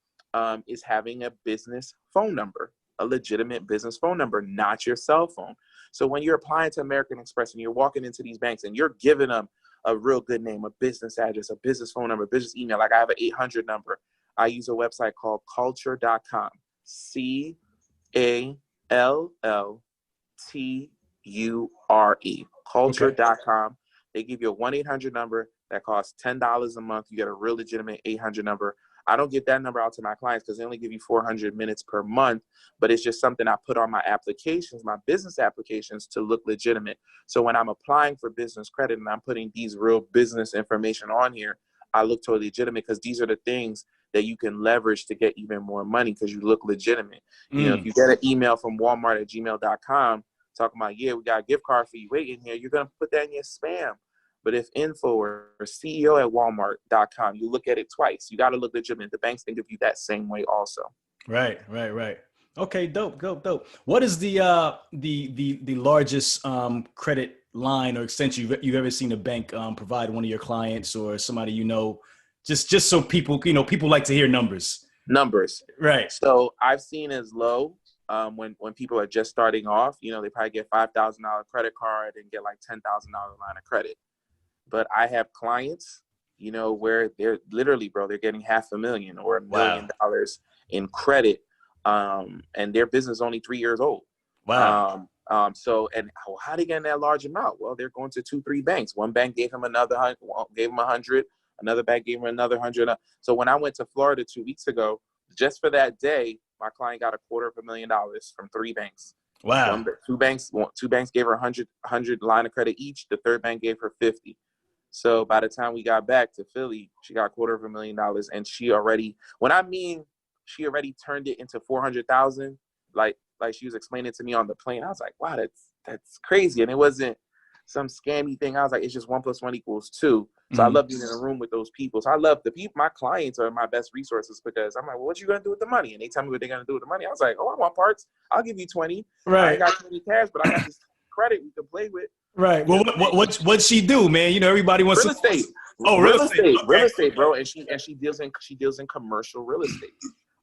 is having a business phone number, a legitimate business phone number, not your cell phone. So when you're applying to American Express and you're walking into these banks and you're giving them a real good name, a business address, a business phone number, a business email, like I have an 800 number. I use a website called culture.com, CALLTURE, culture.com. They give you a 1-800 number that costs $10 a month. You get a real legitimate 800 number. I don't give that number out to my clients because they only give you 400 minutes per month, but it's just something I put on my applications, my business applications, to look legitimate. So when I'm applying for business credit and I'm putting these real business information on here, I look totally legitimate because these are the things that you can leverage to get even more money because you look legitimate. You know, if you get an email from Walmart@gmail.com, talking about, yeah, we got a gift card for you waiting here. You're going to put that in your spam. But if info or CEO at Walmart.com, you look at it twice. You got to look legitimate. The banks think of you that same way also. Right. Okay, dope. What is the largest credit line or extension you've ever seen a bank provide one of your clients or somebody just so people people like to hear numbers. Numbers. Right. So I've seen as low when people are just starting off, they probably get $5,000 credit card and get like $10,000 line of credit. But I have clients, where they're literally, bro, they're getting $500,000 or $1 million in credit. And their business is only 3 years old. Wow. So, and how they getting that large amount? Well, they're going to 2-3 banks. One bank gave him gave him 100. Another bank gave him another 100. So when I went to Florida 2 weeks ago, just for that day, my client got $250,000 from 3 banks. Wow. Two banks gave her 100 line of credit each. The third bank gave her 50. So by the time we got back to Philly, she got $250,000, and she already turned it into 400,000. Like she was explaining to me on the plane. I was like, wow, that's crazy. And it wasn't some scammy thing. I was like, it's just 1 + 1 = 2. So I love being in a room with those people. So I love the people. My clients are my best resources because I'm like, well, what you gonna do with the money? And they tell me what they're gonna do with the money. I was like, oh, I want parts. I'll give you 20. Right. I ain't got 20 cash, but I got this credit we can play with. Right. Well, what'd she do, man? Everybody wants real estate. Oh, real estate. Okay. Real estate, bro. And she deals in commercial real estate.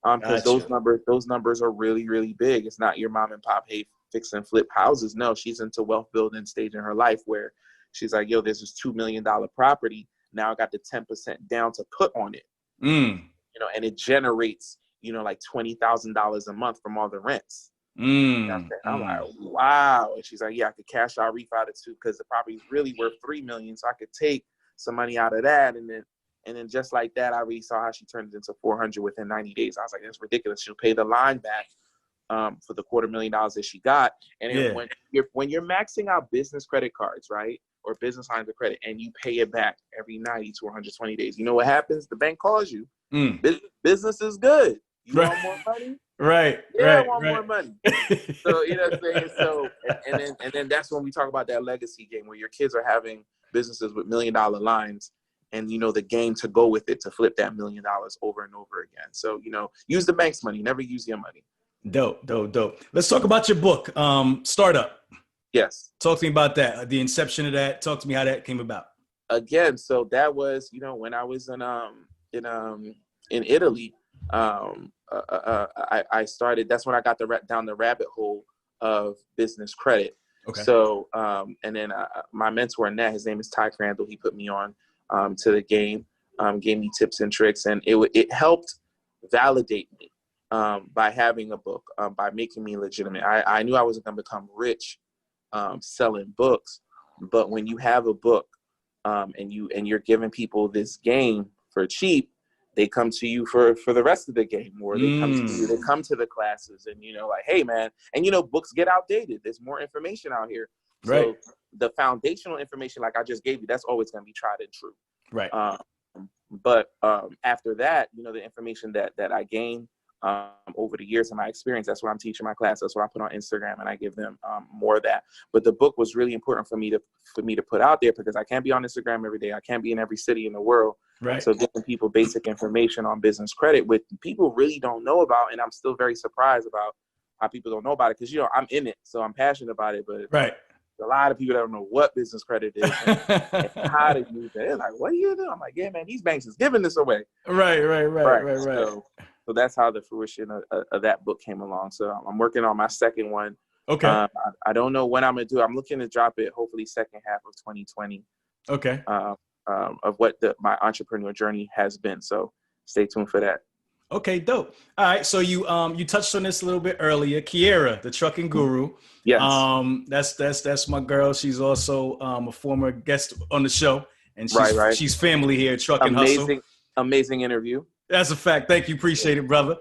Because those numbers are really, really big. It's not your mom and pop, hey, fix and flip houses. No, she's into wealth building stage in her life where she's like, yo, there's this $2 million property. Now I got the 10% down to put on it. And it generates, like $20,000 a month from all the rents. I'm like, wow. And she's like, yeah, I could cash out, refi it too, because the property is really worth $3 million. So I could take some money out of that. And then just like that, I really saw how she turned it into 400 within 90 days. I was like, that's ridiculous. She'll pay the line back for the $250,000 that she got. And when you're maxing out business credit cards, right, or business lines of credit, and you pay it back every 90 to 120 days, you know what happens? The bank calls you. Business is good. You want more money? Right. Yeah, I want more money. So you know what I'm saying? So and then that's when we talk about that legacy game where your kids are having businesses with $1 million lines, and the game to go with it to flip that $1 million over and over again. So use the bank's money, never use your money. Dope. Let's talk about your book, Startup. Yes. Talk to me about that. The inception of that. Talk to me how that came about. Again, so that was when I was in Italy. I started. That's when I got down the rabbit hole of business credit. Okay. So and then my mentor in that, his name is Ty Crandall. He put me on to the game, gave me tips and tricks, and it helped validate me by having a book, by making me legitimate. I knew I wasn't going to become rich selling books, but when you have a book and you're giving people this game for cheap, they come to you for the rest of the game, or they come to you, they come to the classes, and like, hey man, and books get outdated. There's more information out here. Right. So the foundational information, like I just gave you, that's always going to be tried and true. Right. But after that, the information that I gained over the years of my experience, that's what I'm teaching my class. That's what I put on Instagram, and I give them more of that. But the book was really important for me to put out there, because I can't be on Instagram every day. I can't be in every city in the world. Right. So giving people basic information on business credit, which people really don't know about, and I'm still very surprised about how people don't know about it, because I'm in it, so I'm passionate about it. But right. A lot of people that don't know what business credit is and how to use it. They're like, what do you do? I'm like, yeah, man, these banks is giving this away. Right. So that's how the fruition of that book came along. So I'm working on my second one. Okay. I don't know when I'm going to do it. I'm looking to drop it hopefully second half of 2020. Okay. Of what my entrepreneur journey has been. So stay tuned for that. Okay, dope. All right, so you touched on this a little bit earlier. Kiera, the trucking guru. Yes. That's my girl. She's also a former guest on the show, and she's family here at Trucking Hustle. Amazing interview. That's a fact. Thank you. Appreciate it, brother.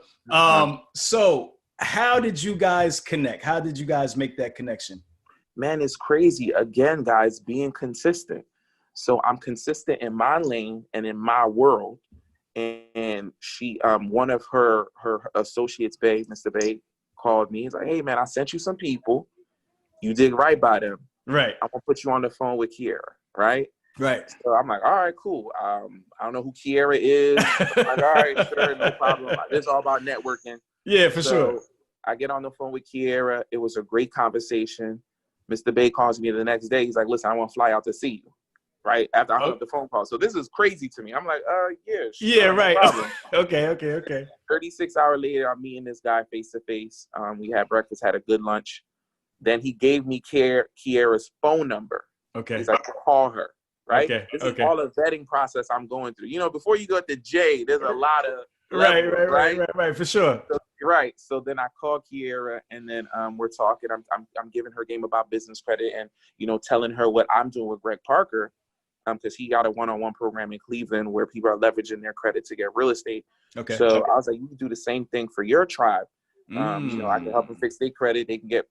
So how did you guys connect? How did you guys make that connection? Man, it's crazy. Again, guys, being consistent. So I'm consistent in my lane and in my world. And she, one of her associates, Mr. Bay, called me. He's like, hey, man, I sent you some people. You did right by them. Right. I'm gonna put you on the phone with Kiera, right? Right. So I'm like, all right, cool. I don't know who Kiera is. I'm like, all right, sure, no problem. This is all about networking. Yeah, for sure. So I get on the phone with Kiera. It was a great conversation. Mr. Bay calls me the next day. He's like, listen, I want to fly out to see you, right? After I hung up the phone call. So this is crazy to me. I'm like, yeah, sure, yeah, right. No problem. Okay. 36 hours later, I'm meeting this guy face to face. We had breakfast, had a good lunch. Then he gave me Kiera's phone number. Okay. He's like, call her, right? Okay. This is all a vetting process I'm going through. You know, before you go to J, there's a lot of levels, right, for sure. So, right. So then I called Kiera, and then we're talking. I'm giving her game about business credit, and telling her what I'm doing with Greg Parker, because he got a one-on-one program in Cleveland where people are leveraging their credit to get real estate. Okay. So I was like, you can do the same thing for your tribe. I can help them fix their credit. They can get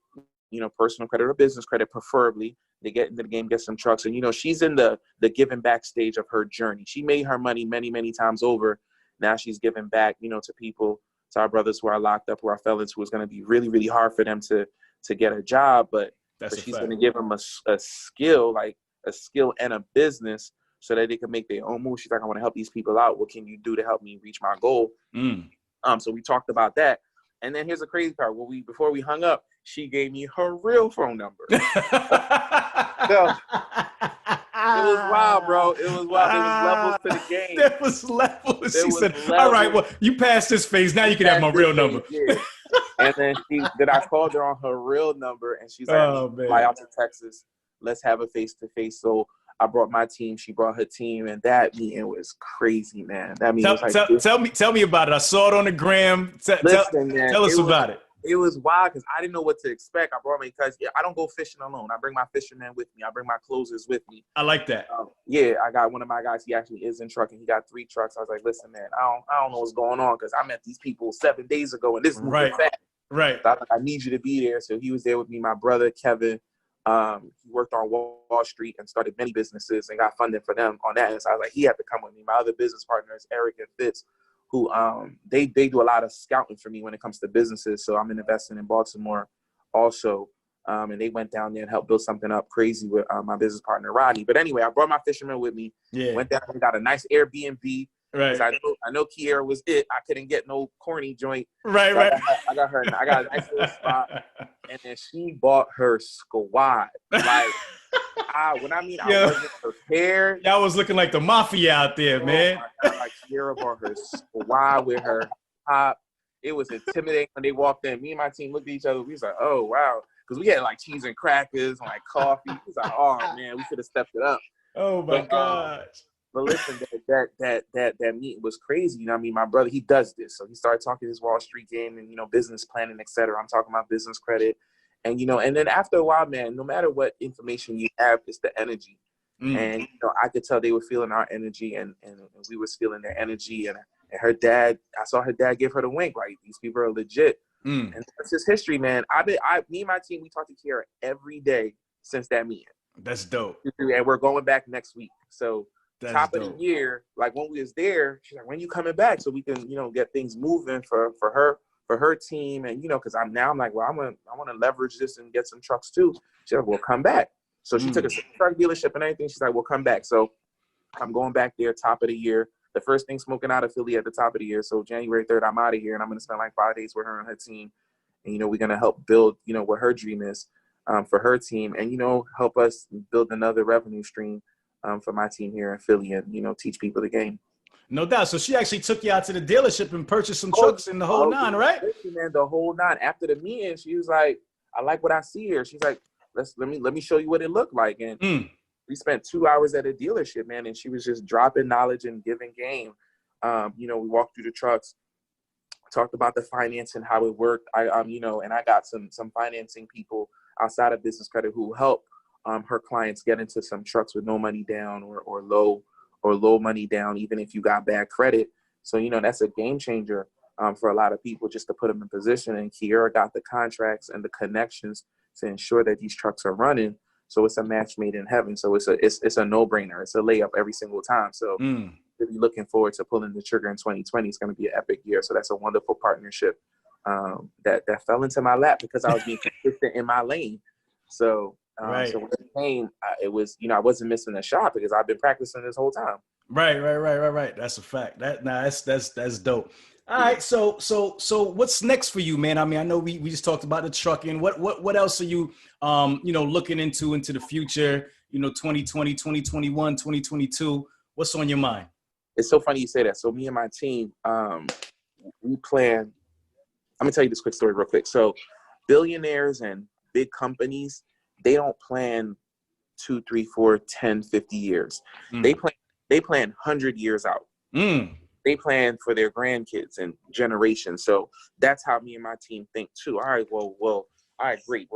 personal credit or business credit, preferably. They get into the game, get some trucks, and she's in the giving back stage of her journey. She made her money many, many times over. Now she's giving back, to people, to our brothers who are locked up, who are felons, who is going to be really, really hard for them to get a job. But she's going to give them a skill, like a skill and a business, so that they can make their own move. She's like, I want to help these people out. What can you do to help me reach my goal? So we talked about that. And then here's the crazy part. Before we hung up, she gave me her real phone number. So, it was wild, bro. It was wild. There was levels to the game. There was levels. She said, all right, well, you passed this phase. Now you can have my real number. Yeah. And then I called her on her real number, and she's like, fly out to Texas. Let's have a face-to-face. So I brought my team. She brought her team. And that meeting was crazy, man. That meeting was like... Tell me about it. I saw it on the gram. Listen, man. Tell us about it. It was wild because I didn't know what to expect. I brought my because I don't go fishing alone. I bring my fishermen with me. I bring my closers with me. I like that. I got one of my guys. He actually is in trucking. He got 3 trucks. I was like, listen, man, I don't know what's going on because I met these people 7 days ago and this is moving fast. Right. So I was like, I need you to be there. So he was there with me. My brother Kevin. He worked on Wall Street and started many businesses and got funding for them on that. And so I was like, he had to come with me. My other business partners, Eric and Fitz, who they do a lot of scouting for me when it comes to businesses. So I'm investing in Baltimore also. And they went down there and helped build something up crazy with my business partner, Rodney. But anyway, I brought my fisherman with me. Yeah. Went down and got a nice Airbnb. Right. I know Kiera was it. I couldn't get no corny joint. Right, so right. I got her. I got a nice little spot. And then she bought her squad. Like, I wasn't prepared. Y'all was looking like the mafia out there, man. My God, like Kiera brought her squad with her pop. It was intimidating when they walked in. Me and my team looked at each other. We was like, oh, wow. Because we had like cheese and crackers and like coffee. We was like, oh, man, we could have stepped it up. Oh, my gosh. But listen, that meeting was crazy. My brother, he does this. So he started talking his Wall Street game and, business planning, et cetera. I'm talking about business credit. And, and then after a while, man, no matter what information you have, it's the energy. And, I could tell they were feeling our energy and we was feeling their energy. And her dad, I saw her dad give her the wink, like, these people are legit. And that's just history, man. Me and my team, we talked to Kiera every day since that meeting. That's dope. And we're going back next week. So that's top dope. Of the year, like when we was there, she's like, when you coming back so we can, get things moving for her team. And, because I'm like, well, I want to leverage this and get some trucks too. She's like, well, come back. So she took us to the truck dealership and everything. She's like, well, come back. So I'm going back there top of the year. The first thing smoking out of Philly at the top of the year. So January 3rd, I'm out of here and I'm going to spend like 5 days with her and her team. And, we're going to help build, what her dream is for her team and, help us build another revenue stream for my team here in Philly and, teach people the game. No doubt. So she actually took you out to the dealership and purchased some trucks in the whole nine, right? Man, the whole nine. After the meeting, she was like, I like what I see here. She's like, let me show you what it looked like. And we spent 2 hours at a dealership, man, and she was just dropping knowledge and giving game. We walked through the trucks, talked about the financing, how it worked. And I got some financing people outside of business credit who help her clients get into some trucks with no money down or low money down, even if you got bad credit. So, that's a game changer for a lot of people just to put them in position. And Kiera got the contracts and the connections to ensure that these trucks are running. So it's a match made in heaven. So it's a no-brainer. It's a layup every single time. So if you're looking forward to pulling the trigger in 2020, it's going to be an epic year. So that's a wonderful partnership that fell into my lap because I was being consistent in my lane. So, Right. so when it came, it was, I wasn't missing a shot because I've been practicing this whole time. Right. That's a fact. That's dope. All right. So what's next for you, man? I mean, I know we just talked about the trucking. What else are you looking into the future, 2020, 2021, 2022? What's on your mind? It's so funny you say that. So me and my team, we plan, I'm gonna tell you this quick story real quick. So billionaires and big companies, they don't plan 2, 3, 4, 10, 50 years. They plan 100 years out. They plan for their grandkids and generations. So that's how me and my team think too. All right, all right, great.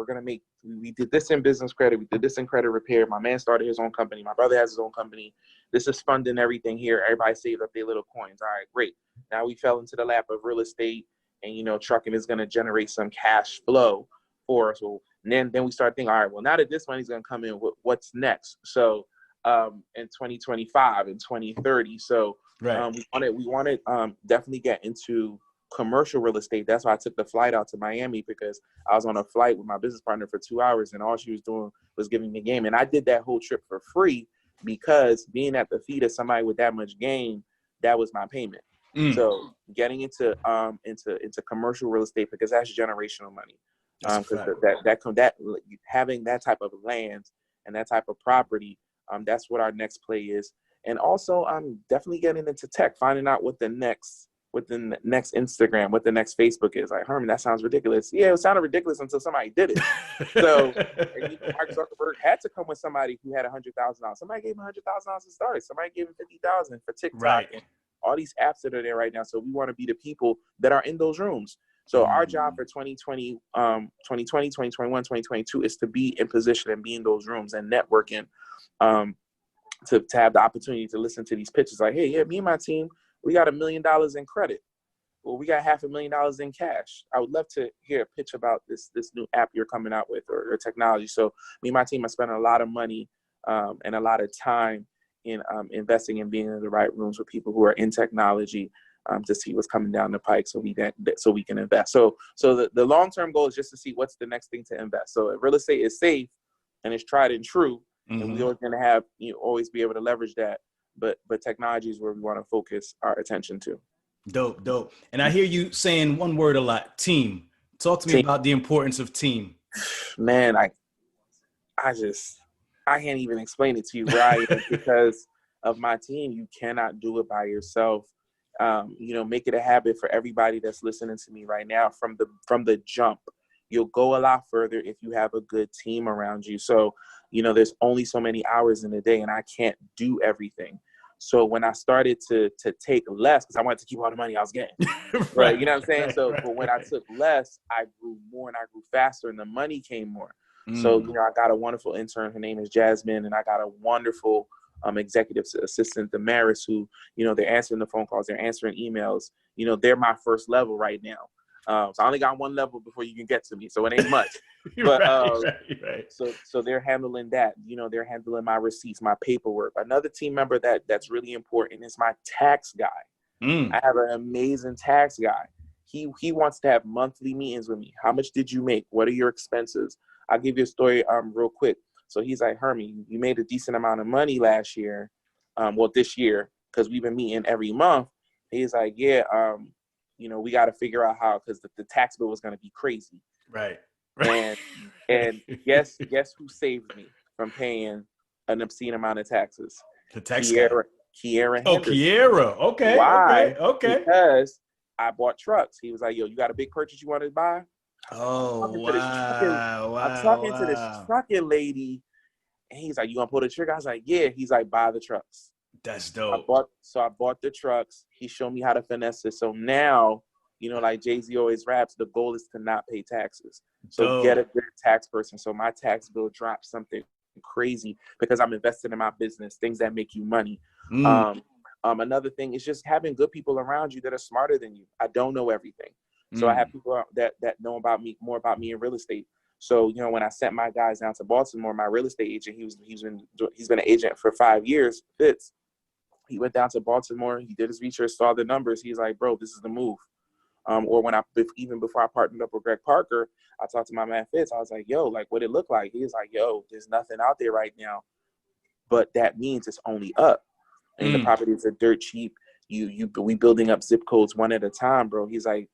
We did this in business credit. We did this in credit repair. My man started his own company. My brother has his own company. This is funding everything here. Everybody saved up their little coins. All right, great. Now we fell into the lap of real estate, and trucking is going to generate some cash flow for us. So then we start thinking, all right, well, now that this money's going to come in, what's next? So in 2025 and 2030. So Right. we wanted definitely get into commercial real estate. That's why I took the flight out to Miami, because I was on a flight with my business partner for 2 hours, and all she was doing was giving me game. And I did that whole trip for free, because being at the feet of somebody with that much game, that was my payment. So getting into commercial real estate, because that's generational money. Because that having that type of land and that type of property, that's what our next play is. And also, I'm definitely getting into tech, finding out what the next Instagram, what the next Facebook is. Like, Herman, that sounds ridiculous. Yeah, it sounded ridiculous until somebody did it. So Mark Zuckerberg had to come with somebody who had $100,000. Somebody gave him $100,000 to start. Somebody gave him $50,000 for TikTok. Right. And all these apps that are there right now. So we want to be the people that are in those rooms. So our job for 2020, 2021, 2022 is to be in position and be in those rooms and networking, to have the opportunity to listen to these pitches. Like, hey, yeah, me and my team, we got $1 million in credit. Well, we got $500,000 in cash. I would love to hear a pitch about this new app you're coming out with, or technology. So me and my team are spending a lot of money and a lot of time in investing in being in the right rooms with people who are in technology, to see what's coming down the pike, so we can invest. So the long-term goal is just to see what's the next thing to invest. So if real estate is safe and it's tried and true, and we're going to have always be able to leverage that. But technology is where we want to focus our attention to. Dope. And I hear you saying one word a lot: team. Talk to me about the importance of team. Man, I can't even explain it to you, right? Because of my team. You cannot do it by yourself. Make it a habit for everybody that's listening to me right now from the jump. You'll go a lot further if you have a good team around you. So, there's only so many hours in a day, and I can't do everything. So when I started to take less, because I wanted to keep all the money I was getting, right? You know what I'm saying? But when I took less, I grew more and I grew faster, and the money came more. So, I got a wonderful intern. Her name is Jasmine, and I got a wonderful executive assistant, Damaris, who, they're answering the phone calls, they're answering emails. They're my first level right now. So I only got one level before you can get to me, so it ain't much. But right. So they're handling that. They're handling my receipts, my paperwork. Another team member that's really important is my tax guy. I have an amazing tax guy. He wants to have monthly meetings with me. How much did you make? What are your expenses? I'll give you a story real quick. So he's like, Hermie, you made a decent amount of money last year. This year, because we've been meeting every month. He's like, yeah, we got to figure out how, because the tax bill was going to be crazy. Right. And guess who saved me from paying an obscene amount of taxes? The tax Kiera Oh, Henderson. Kiera. Okay. Why? Okay. Because I bought trucks. He was like, yo, you got a big purchase you want to buy? Oh, I'm talking to this trucking lady, and he's like, you gonna pull the trigger? I was like, yeah. He's like, buy the trucks. That's dope. I bought the trucks. He showed me how to finesse it. So now, like Jay-Z always raps, the goal is to not pay taxes. So get a good tax person. So my tax bill dropped something crazy because I'm invested in my business, things that make you money. Another thing is just having good people around you that are smarter than you. I don't know everything. So I have people that know more about me in real estate. So, when I sent my guys down to Baltimore, my real estate agent, he's been an agent for 5 years, Fitz. He went down to Baltimore. He did his research, saw the numbers. He's like, bro, this is the move. Or when even before I partnered up with Greg Parker, I talked to my man Fitz. I was like, yo, like what it look like? He was like, yo, there's nothing out there right now, but that means it's only up. And the properties are dirt cheap. We building up zip codes one at a time, bro. He was like,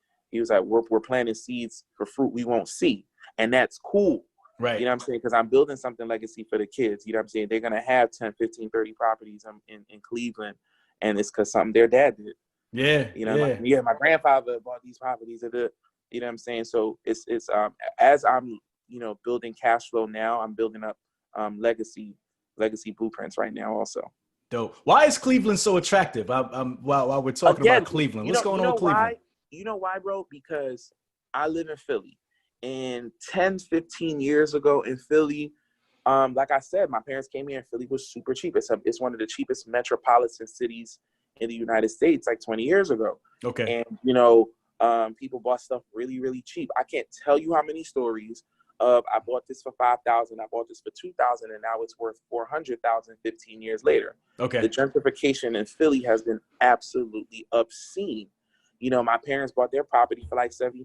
we're planting seeds for fruit we won't see. And that's cool. Right. You know what I'm saying? Because I'm building something legacy for the kids. You know what I'm saying? They're going to have 10, 15, 30 properties in Cleveland. And it's because something their dad did. Yeah. You know, my grandfather bought these properties. You know what I'm saying? So it's as I'm, you know, building cash flow now, I'm building up legacy blueprints right now also. Dope. Why is Cleveland so attractive? While we're talking about Cleveland, what's going on with Cleveland? You know why, bro? Because I live in Philly. And 10, 15 years ago in Philly, like I said, my parents came here and Philly was super cheap. It's one of the cheapest metropolitan cities in the United States, like 20 years ago. Okay. And, you know, people bought stuff really, really cheap. I can't tell you how many stories of I bought this for $5,000, I bought this for $2,000, and now it's worth $400,000 15 years later. Okay. The gentrification in Philly has been absolutely obscene. You know, my parents bought their property for like $75,000.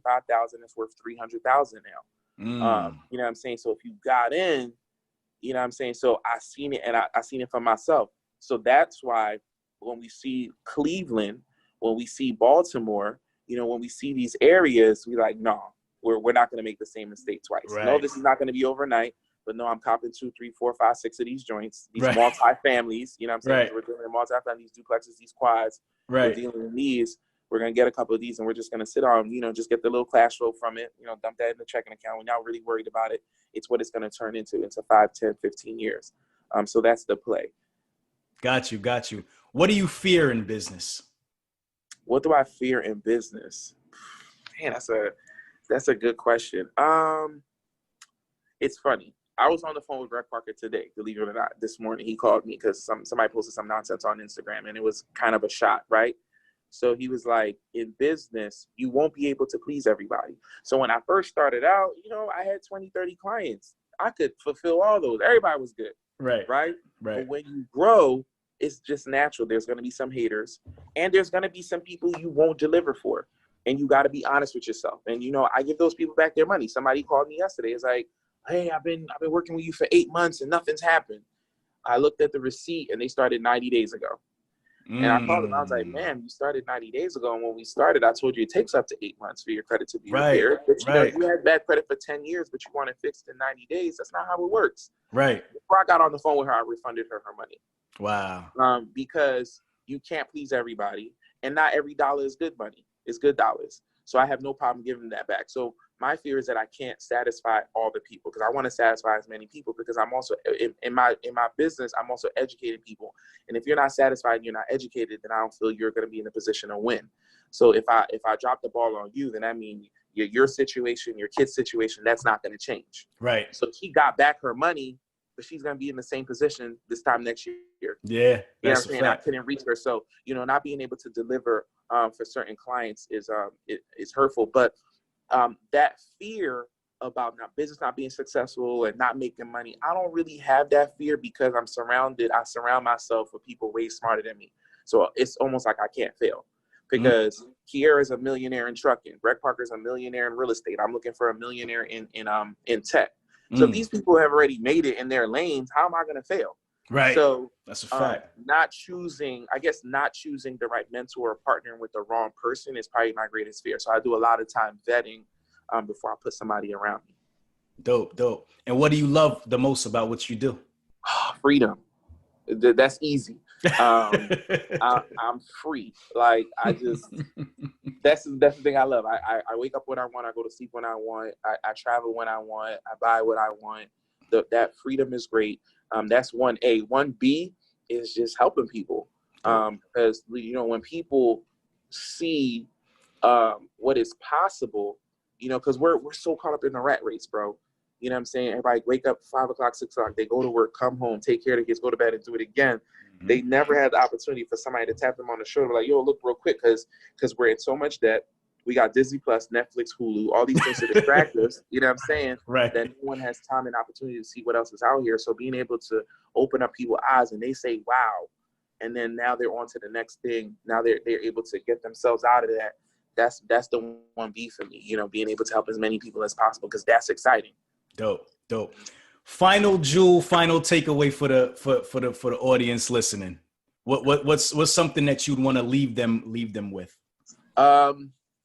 It's worth $300,000 now. You know what I'm saying? So if you got in, you know what I'm saying? So I seen it, and I seen it for myself. So that's why when we see Cleveland, when we see Baltimore, you know, when we see these areas, we like, no, we're not going to make the same mistake twice. Right. No, this is not going to be overnight. But no, I'm copping 2, 3, 4, 5, 6 of these joints, these right. multi-families. You know what I'm saying? Right. We're doing multi-families, these duplexes, these quads. Right. We're dealing with these. We're going to get a couple of these, and we're just going to sit on, you know, just get the little cash flow from it, you know, dump that in the checking account. We're not really worried about it. It's what it's going to turn into 5, 10, 15 years. So that's the play. Got you. What do you fear in business? What do I fear in business? Man, that's a good question. It's funny. I was on the phone with Greg Parker today, believe it or not. This morning he called me because somebody posted some nonsense on Instagram, and it was kind of a shot, right? So he was like, in business, you won't be able to please everybody. So when I first started out, you know, I had 20, 30 clients. I could fulfill all those. Everybody was good. Right. But when you grow, it's just natural. There's going to be some haters, and there's going to be some people you won't deliver for. And you got to be honest with yourself. And, you know, I give those people back their money. Somebody called me yesterday. It's like, hey, I've been working with you for 8 months and nothing's happened. I looked at the receipt and they started 90 days ago. And I called him. I was like, man, you started 90 days ago. And when we started, I told you it takes up to 8 months for your credit to be repaired. But you know, you had bad credit for 10 years, but you want it fixed in 90 days. That's not how it works. Right. Before I got on the phone with her, I refunded her money. Wow. Because you can't please everybody. And not every dollar is good money. It's good dollars. So I have no problem giving that back. So my fear is that I can't satisfy all the people, because I want to satisfy as many people, because I'm also in my business, I'm also educating people. And if you're not satisfied and you're not educated, then I don't feel you're going to be in a position to win. So if I drop the ball on you, then that means your situation, your kid's situation, that's not going to change. Right. So she got back her money, but she's going to be in the same position this time next year. Yeah. You know what I'm saying? I couldn't reach her. So, you know, not being able to deliver for certain clients is hurtful. But that fear about business not being successful and not making money, I don't really have that fear, because I surround myself with people way smarter than me. So it's almost like I can't fail, because Kiera's a millionaire in trucking. Greg Parker's a millionaire in real estate. I'm looking for a millionaire in tech. So these people have already made it in their lanes. How am I going to fail? Right. So that's a fact. Not choosing the right mentor or partnering with the wrong person is probably my greatest fear. So I do a lot of time vetting before I put somebody around me. Dope. And what do you love the most about what you do? Freedom. That's easy. I'm free. Like that's the thing I love. I wake up when I want. I go to sleep when I want. I travel when I want. I buy what I want. That freedom is great. That's 1A. 1B is just helping people. Because, you know, when people see what is possible, you know, because we're so caught up in the rat race, bro. You know what I'm saying? Everybody wake up 5 o'clock, 6 o'clock. They go to work, come home, take care of the kids, go to bed, and do it again. Mm-hmm. They never had the opportunity for somebody to tap them on the shoulder, like, yo, look real quick, because we're in so much debt. We got Disney Plus, Netflix, Hulu, all these things to distract us. You know what I'm saying? Right. That no one has time and opportunity to see what else is out here. So being able to open up people's eyes and they say, wow. And then now they're on to the next thing. Now they're able to get themselves out of that. that's the 1B for me, you know, being able to help as many people as possible, because that's exciting. Dope. Final jewel, final takeaway for the audience listening. What's something that you'd want to leave them with?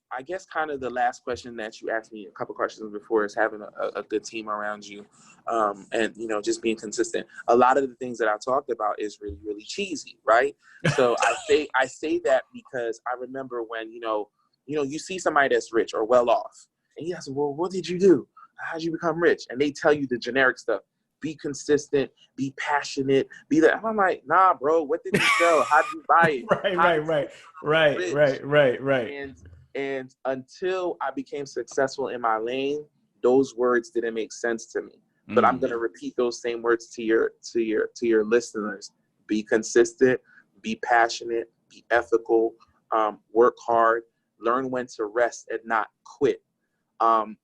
I guess kind of the last question that you asked me a couple questions before is having a good team around you, and, you know, just being consistent. A lot of the things that I talked about is really, really cheesy, right? So I say that because I remember when, you know, you see somebody that's rich or well off, and you ask them, well, what did you do? How'd you become rich? And they tell you the generic stuff. Be consistent, be passionate, be that. I'm like, nah, bro, what did you sell? How did you buy it? Right. And until I became successful in my lane, those words didn't make sense to me. But I'm gonna repeat those same words to your listeners. Be consistent, be passionate, be ethical, work hard, learn when to rest and not quit.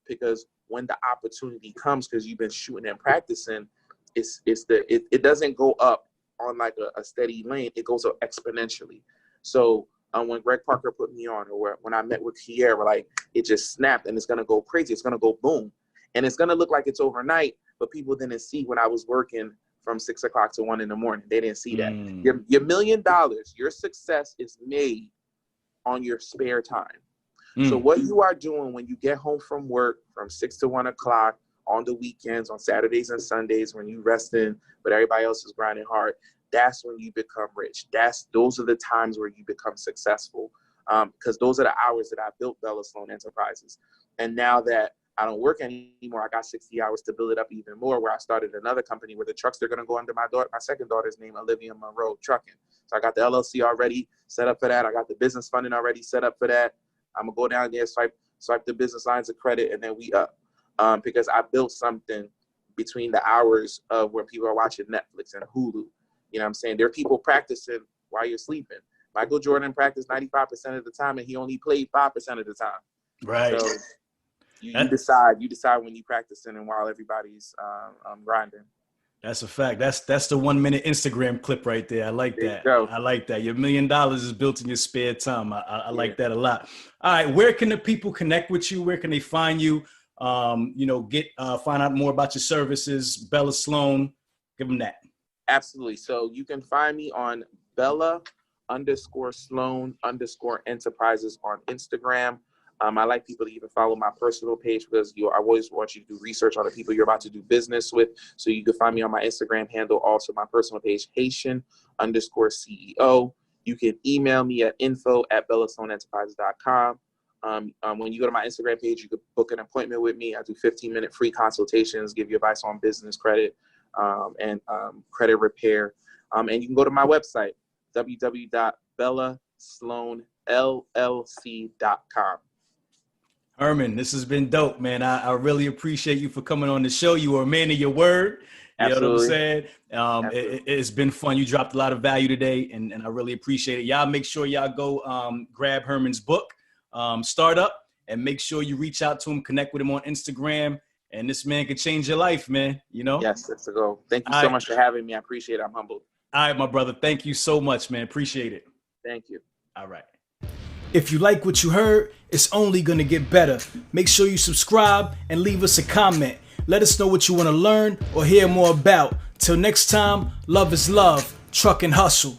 Because when the opportunity comes, because you've been shooting and practicing, it doesn't go up on like a steady lane. It goes up exponentially. So when Greg Parker put me on, or when I met with Kier, like, it just snapped, and it's gonna go crazy. It's gonna go boom, and it's gonna look like it's overnight, but people didn't see when I was working from 6 o'clock to 1 a.m. They didn't see that. Your $1 million, your success is made on your spare time. So what you are doing when you get home from work from 6 to 1 o'clock, on the weekends, on Saturdays and Sundays, when you resting, but everybody else is grinding hard, that's when you become rich. Those are the times where you become successful, because those are the hours that I built Bella Sloan Enterprises. And now that I don't work anymore, I got 60 hours to build it up even more, where I started another company where the trucks are going to go under my second daughter's name, Olivia Monroe Trucking. So I got the LLC already set up for that. I got the business funding already set up for that. I'm going to go down there, swipe the business lines of credit, and then we up. Because I built something between the hours of where people are watching Netflix and Hulu. You know what I'm saying? There are people practicing while you're sleeping. Michael Jordan practiced 95% of the time, and he only played 5% of the time. Right. So you decide when you're practicing and while everybody's grinding. That's a fact. That's the 1 minute Instagram clip right there. I like that. I like that. Your $1 million is built in your spare time. I like that a lot. All right. Where can the people connect with you? Where can they find you? Find out more about your services, Bella Sloan. Give them that. Absolutely. So you can find me on Bella_Sloan_Enterprises on Instagram. I like people to even follow my personal page, because I always want you to do research on the people you're about to do business with. So you can find me on my Instagram handle, also my personal page, Haitian_CEO. You can email me at info@bellasloanenterprises.com. When you go to my Instagram page, you can book an appointment with me. I do 15-minute free consultations, give you advice on business credit and credit repair. And you can go to my website, www.bellasloanllc.com. Herman, this has been dope, man. I really appreciate you for coming on the show. You are a man of your word. You know what I'm saying? It's been fun. You dropped a lot of value today, and I really appreciate it. Y'all make sure y'all go grab Herman's book, Startup, and make sure you reach out to him, connect with him on Instagram, and this man could change your life, man. You know? Yes, that's the goal. Thank you so much for having me. I appreciate it. I'm humbled. All right, my brother. Thank you so much, man. Appreciate it. Thank you. All right. If you like what you heard, it's only going to get better. Make sure you subscribe and leave us a comment. Let us know what you want to learn or hear more about. Till next time, love is love, truck and hustle.